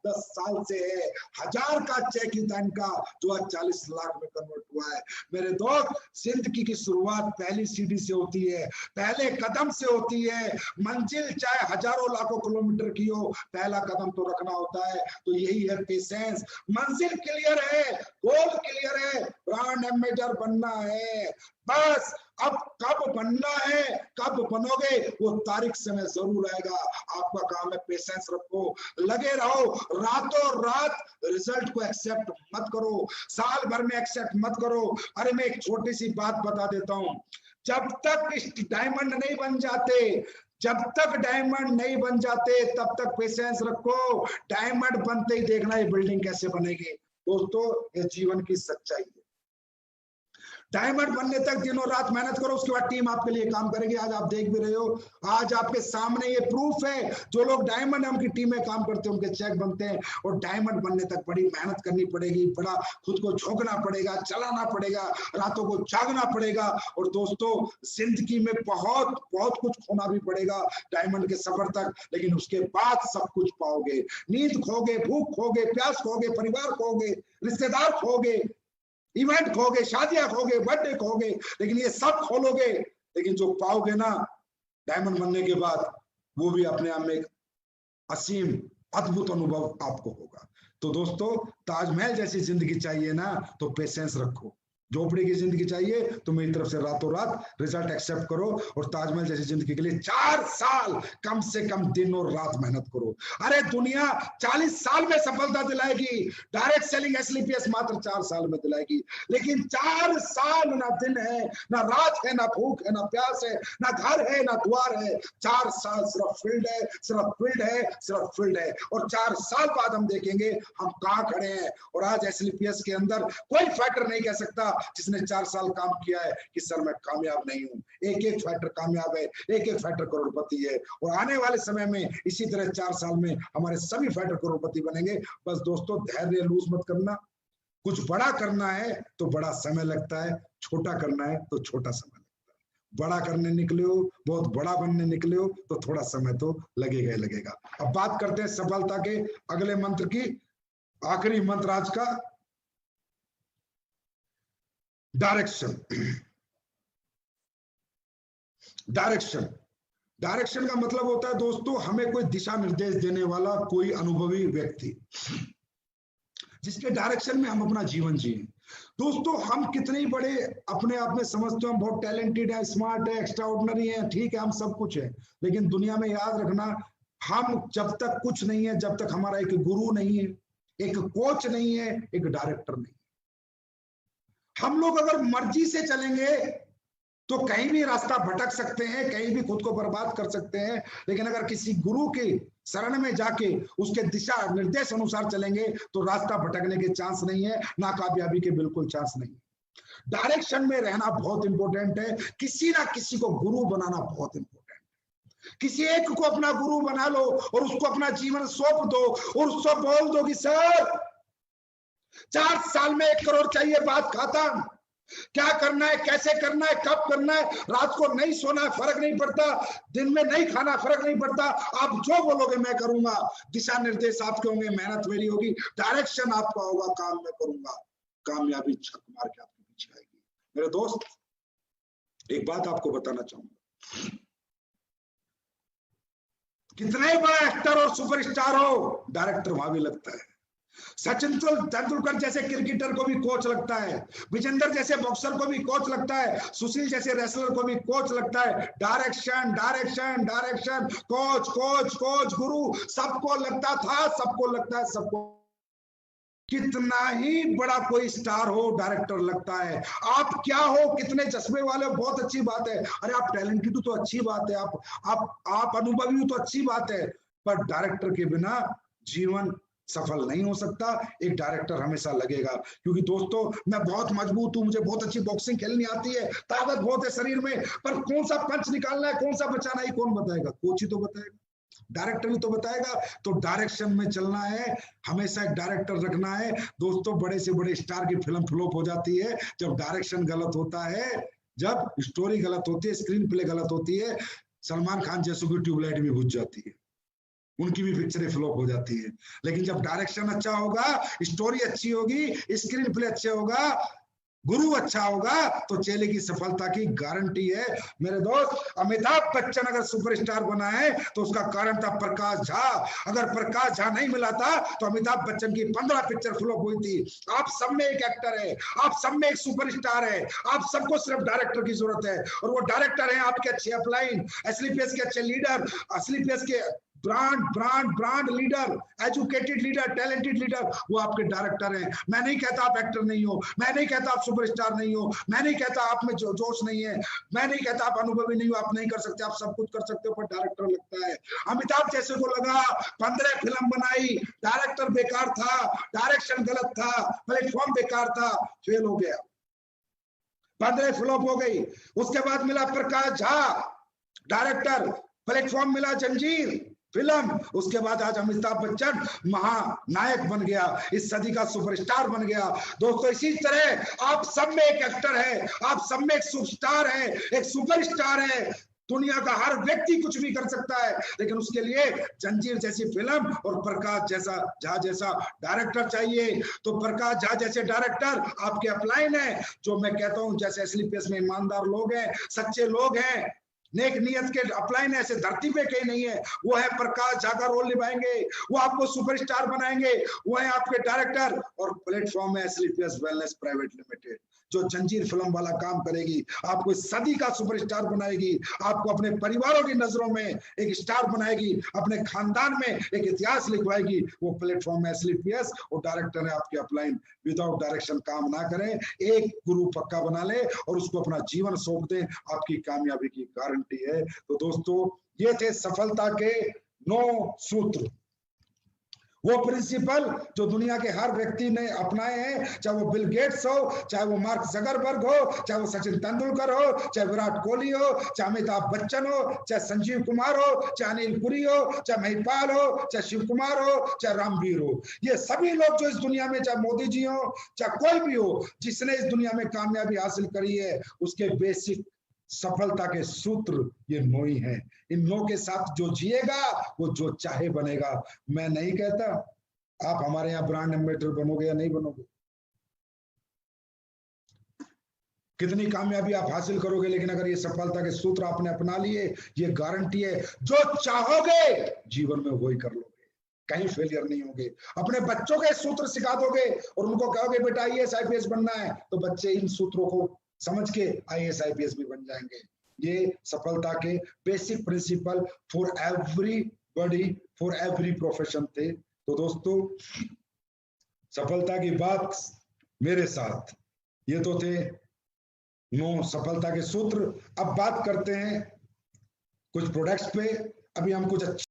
10 साल से है। 1000 का चेक ही था इनका, जो आज 40 लाख में कन्वर्ट हुआ है। मेरे दोस्त, जिंदगी की शुरुआत पहली सीढ़ी से होती है, पहले कदम से होती है। मंजिल चाहे हजारों लाखों किलोमीटर की हो, पहला कदम तो रखना होता है। तो यही है पेशेंस। मंजिल क्लियर है, गोल क्लियर है, ब्रांड एम्बेसडर बनना है, बस अब कब बनना है, कब बनोगे, वो तारीख समय जरूर आएगा। आपका काम है पेशेंस रखो, लगे रहो, रातों रात रिजल्ट को एक्सेप्ट मत करो, साल भर में एक्सेप्ट मत करो। अरे मैं एक छोटी सी बात बता देता हूं, जब तक डायमंड नहीं बन जाते, जब तक डायमंड नहीं बन जाते तब तक पेशेंस रखो। डायमंड बनते ही देखना ये बिल्डिंग कैसे बनेगी। दोस्तों ये जीवन की सच्चाई है। डायमंड बनने तक दिनों रात मेहनत करो, उसके बाद टीम आपके लिए काम करेगी। आज आप देख भी रहे हो, आज आपके सामने ये प्रूफ है, जो लोग डायमंड है उनकी टीमें काम करते हैं, उनके चेक बनते हैं। और डायमंड बनने तक बड़ी मेहनत करनी पड़ेगी, बड़ा खुद को झोंकना पड़ेगा, चलाना पड़ेगा, रातों को जागना पड़ेगा। और दोस्तों जिंदगी में बहुत बहुत कुछ खोना भी पड़ेगा डायमंड के सफर तक, लेकिन उसके बाद सब कुछ पाओगे। नींद खोगे, भूख खोगे, प्यास खोगे, परिवार खोगे, रिश्तेदार खोगे, इवेंट खोगे, शादियां खोगे, बर्थडे खोगे, लेकिन ये सब खोलोगे। लेकिन जो पाओगे ना डायमंड बनने के बाद, वो भी अपने आप में एक असीम अद्भुत अनुभव आपको होगा। तो दोस्तों ताजमहल जैसी जिंदगी चाहिए ना, तो पेशेंस रखो। झोपड़ी की जिंदगी चाहिए तो मेरी तरफ से रातों रात रिजल्ट एक्सेप्ट करो, और ताजमहल जैसी जिंदगी के लिए 4 साल कम से कम दिन और रात मेहनत करो। अरे दुनिया 40 साल में सफलता दिलाएगी, डायरेक्ट सेलिंग एसएलपीएस मात्र 4 साल में दिलाएगी, लेकिन 4 साल ना दिन है, ना रात है, ना भूख है, ना प्यास है, ना घर है, ना द्वार है। 4 साल सिर्फ फील्ड है, सिर्फ फील्ड है, सिर्फ फील्ड है। और 4 साल बाद हम देखेंगे हम कहाँ खड़े हैं। और आज एसएलपीएस के अंदर कोई फाइटर नहीं कह सकता जिसने 4 साल काम किया है कि सर मैं कामयाब नहीं हूं। एक एक फाइटर कामयाब है, एक एक फाइटर करोड़पति है, और आने वाले समय में इसी तरह 4 साल में हमारे सभी फाइटर करोड़पति बनेंगे। बस दोस्तों धैर्य लूज मत करना। कुछ बड़ा करना है तो बड़ा समय लगता है, छोटा करना है तो छोटा समय लगता है। बड़ा करने निकले हो, बहुत बड़ा बनने निकले हो, तो थोड़ा समय तो लगेगा ही लगेगा। अब बात करते हैं सफलता के अगले मंत्र की, आखिरी मंत्र आज का, डायरेक्शन। डायरेक्शन डायरेक्शन का मतलब होता है दोस्तों, हमें कोई दिशा निर्देश देने वाला कोई अनुभवी व्यक्ति, जिसके डायरेक्शन में हम अपना जीवन जिए। दोस्तों हम कितने ही बड़े अपने आप में समझते हो, हम बहुत टैलेंटेड है, स्मार्ट है, एक्स्ट्राऑर्डिनरी है, ठीक है, हम सब कुछ है, लेकिन दुनिया में याद रखना, हम जब तक कुछ नहीं है, जब तक हमारा एक गुरु नहीं है, एक कोच नहीं है, एक डायरेक्टर नहीं। हम लोग अगर मर्जी से चलेंगे तो कहीं भी रास्ता भटक सकते हैं, कहीं भी खुद को बर्बाद कर सकते हैं, लेकिन अगर किसी गुरु के शरण में जाके उसके दिशा निर्देश अनुसार चलेंगे तो रास्ता भटकने के चांस नहीं है, नाकामयाबी के बिल्कुल चांस नहीं है। डायरेक्शन में रहना बहुत इंपॉर्टेंट है, किसी ना किसी को गुरु बनाना बहुत इंपॉर्टेंट है। किसी एक को अपना गुरु बना लो और उसको अपना जीवन सौंप दो और उसको बोल दो कि सर 4 साल में 1 करोड़ चाहिए, बात खत्म। क्या करना है, कैसे करना है, कब करना है, रात को नहीं सोना है, फर्क नहीं पड़ता, दिन में नहीं खाना, फर्क नहीं पड़ता, आप जो बोलोगे मैं करूंगा। दिशा निर्देश आपके होंगे, मेहनत मेरी होगी, डायरेक्शन आपका होगा, काम मैं करूंगा, कामयाबी छक मार के आपके पीछे आएगी। मेरे दोस्त एक बात आपको बताना चाहूंगा, कितना ही बड़ा एक्टर और सुपरस्टार हो, डायरेक्टर वहां भी लगता है। सचिन तेंदुलकर जैसे क्रिकेटर को भी कोच लगता है, विजेंद्र जैसे बॉक्सर को भी कोच लगता है, सुशील जैसे रेसलर को भी कोच लगता है। Direction direction direction, coach coach coach, गुरु, सबको लगता था, सबको लगता है, सबको। कितना ही बड़ा कोई स्टार हो, डायरेक्टर लगता है। आप क्या हो, कितने चश्मे वाले हो, बहुत अच्छी बात है, अरे आप टैलेंटेड हो तो अच्छी बात है, आप अनुभवी हो तो अच्छी बात है, पर डायरेक्टर के बिना जीवन सफल नहीं हो सकता। एक डायरेक्टर हमेशा लगेगा, क्योंकि दोस्तों मैं बहुत मजबूत हूं, मुझे बहुत अच्छी बॉक्सिंग खेलनी आती है, ताकत बहुत है शरीर में, पर कौन सा पंच निकालना है, कौन सा बचाना है, कौन बताएगा? कोच ही तो बताएगा, डायरेक्टर ही तो बताएगा। तो डायरेक्शन में चलना है, हमेशा एक डायरेक्टर रखना है। दोस्तों बड़े से बड़े स्टार की फिल्म फ्लॉप हो जाती है जब डायरेक्शन गलत होता है, जब स्टोरी गलत होती है, स्क्रीन प्ले गलत होती है। सलमान खान जैसों की ट्यूबलाइट भी बुझ जाती है, उनकी भी पिक्चरें फ्लॉप हो जाती है। लेकिन जब डायरेक्शन अच्छा होगा, स्टोरी अच्छी होगी, स्क्रीन प्ले अच्छा होगा, गुरु अच्छा होगा, तो चेले की सफलता की गारंटी है। मेरे दोस्त अमिताभ बच्चन अगर सुपरस्टार बना है तो उसका कारण था प्रकाश झा। अगर प्रकाश झा नहीं मिला था तो अमिताभ बच्चन की 15 पिक्चर फ्लॉप हुई थी। आप सब में एक एक्टर है, आप सब में एक सुपरस्टार है, आप सबको सिर्फ डायरेक्टर की जरूरत है, और वो डायरेक्टर है आपके अच्छे अपलाइन, एसलीपीएस के अच्छे लीडर, एसलीपीएस के brand leader, educated leader, talented leader, वो आपके डायरेक्टर हैं। मैं नहीं कहता आप एक्टर नहीं हो, मैं नहीं कहता आप सुपरस्टार नहीं हो, मैं नहीं कहता आप में जोश नहीं है, मैं नहीं कहता आप अनुभवी नहीं हो, आप नहीं कर सकते, आप सब कुछ कर सकते हो, पर डायरेक्टर लगता है। अमिताभ जैसे को लगा, 15 फिल्म बनाई, डायरेक्टर बेकार था, डायरेक्शन गलत था, प्लेटफॉर्म बेकार था, फेल हो गया, 15 फ्लॉप हो गई। उसके बाद मिला प्रकाश झा डायरेक्टर, प्लेटफॉर्म मिला जंजीर फिल्म, उसके बाद आज अमिताभ बच्चन महानायक बन गया, इस सदी का सुपरस्टार बन गया। दोस्तों इसी तरह आप सब में एक एक्टर है, आप सब में एक सुपरस्टार है, एक सुपरस्टार है। दुनिया का हर व्यक्ति कुछ भी कर सकता है, लेकिन उसके लिए जंजीर जैसी फिल्म और प्रकाश झा जैसा डायरेक्टर चाहिए। तो प्रकाश झा जैसे डायरेक्टर आपके अपलाइन है, जो मैं कहता हूं जैसे एसलीपीएस में ईमानदार लोग हैं, सच्चे लोग हैं, नेक नियत के अपलाइन ऐसे धरती पे कहीं नहीं है, वो है प्रकाश झा का रोल निभाएंगे, वो आपको सुपरस्टार बनाएंगे, वो है आपके डायरेक्टर। और प्लेटफॉर्म है एसलीपीएस वेलनेस प्राइवेट लिमिटेड, जो जंजीर फिल्म वाला काम करेगी, आपको सदी का सुपरस्टार बनाएगी, आपको अपने परिवारों की नजरों में एक स्टार बनाएगी, अपने खानदान में एक इतिहास लिखवाएगी। वो प्लेटफॉर्म है एसलीपीएस, और डायरेक्टर है आपके अपलाइन। विदाउट डायरेक्शन काम ना करें, एक गुरु पक्का बना ले और उसको अपना जीवन सौंप दें, आपकी कामयाबी की गारंटी है। तो दोस्तों ये थे सफलता के 9 सूत्र, वो प्रिंसिपल जो दुनिया के हर व्यक्ति ने अपनाए हैं, चाहे वो बिल गेट्स हो, चाहे वो मार्क जकरबर्ग हो, चाहे वो सचिन तेंदुलकर हो, चाहे विराट कोहली हो, चाहे अमिताभ बच्चन हो, चाहे संजीव कुमार हो, चाहे अनिल पुरी हो, चाहे महिपाल हो, चाहे शिव कुमार हो, चाहे रामवीर हो। ये सभी लोग जो इस दुनिया में, चाहे मोदी जी हो, चाहे कोई भी हो, जिसने इस दुनिया में कामयाबी हासिल करी है, उसके बेसिक सफलता के सूत्र ये 9 ही हैं। इन 9 के साथ जो जिएगा वो जो चाहे बनेगा। मैं नहीं कहता आप हमारे यहाँ ब्रांड एम्बेसडर बनोगे या नहीं बनोगे, कितनी कामयाबी आप हासिल करोगे, लेकिन अगर ये सफलता के सूत्र आपने अपना लिए, ये गारंटी है जो चाहोगे जीवन में वही कर लोगे, कहीं फेलियर नहीं होगे। अपने बच्चों के सूत्र सिखा दोगे और उनको कहोगे बेटा आईएएस आईपीएस बनना है, तो बच्चे इन सूत्रों को समझ के आईएएस आईपीएस भी बन जाएंगे। ये सफलता के basic principle for everybody, for every profession थे। तो दोस्तों सफलता की बात मेरे साथ, ये तो थे 9 सफलता के सूत्र। अब बात करते हैं कुछ प्रोडक्ट्स पे। अभी हम कुछ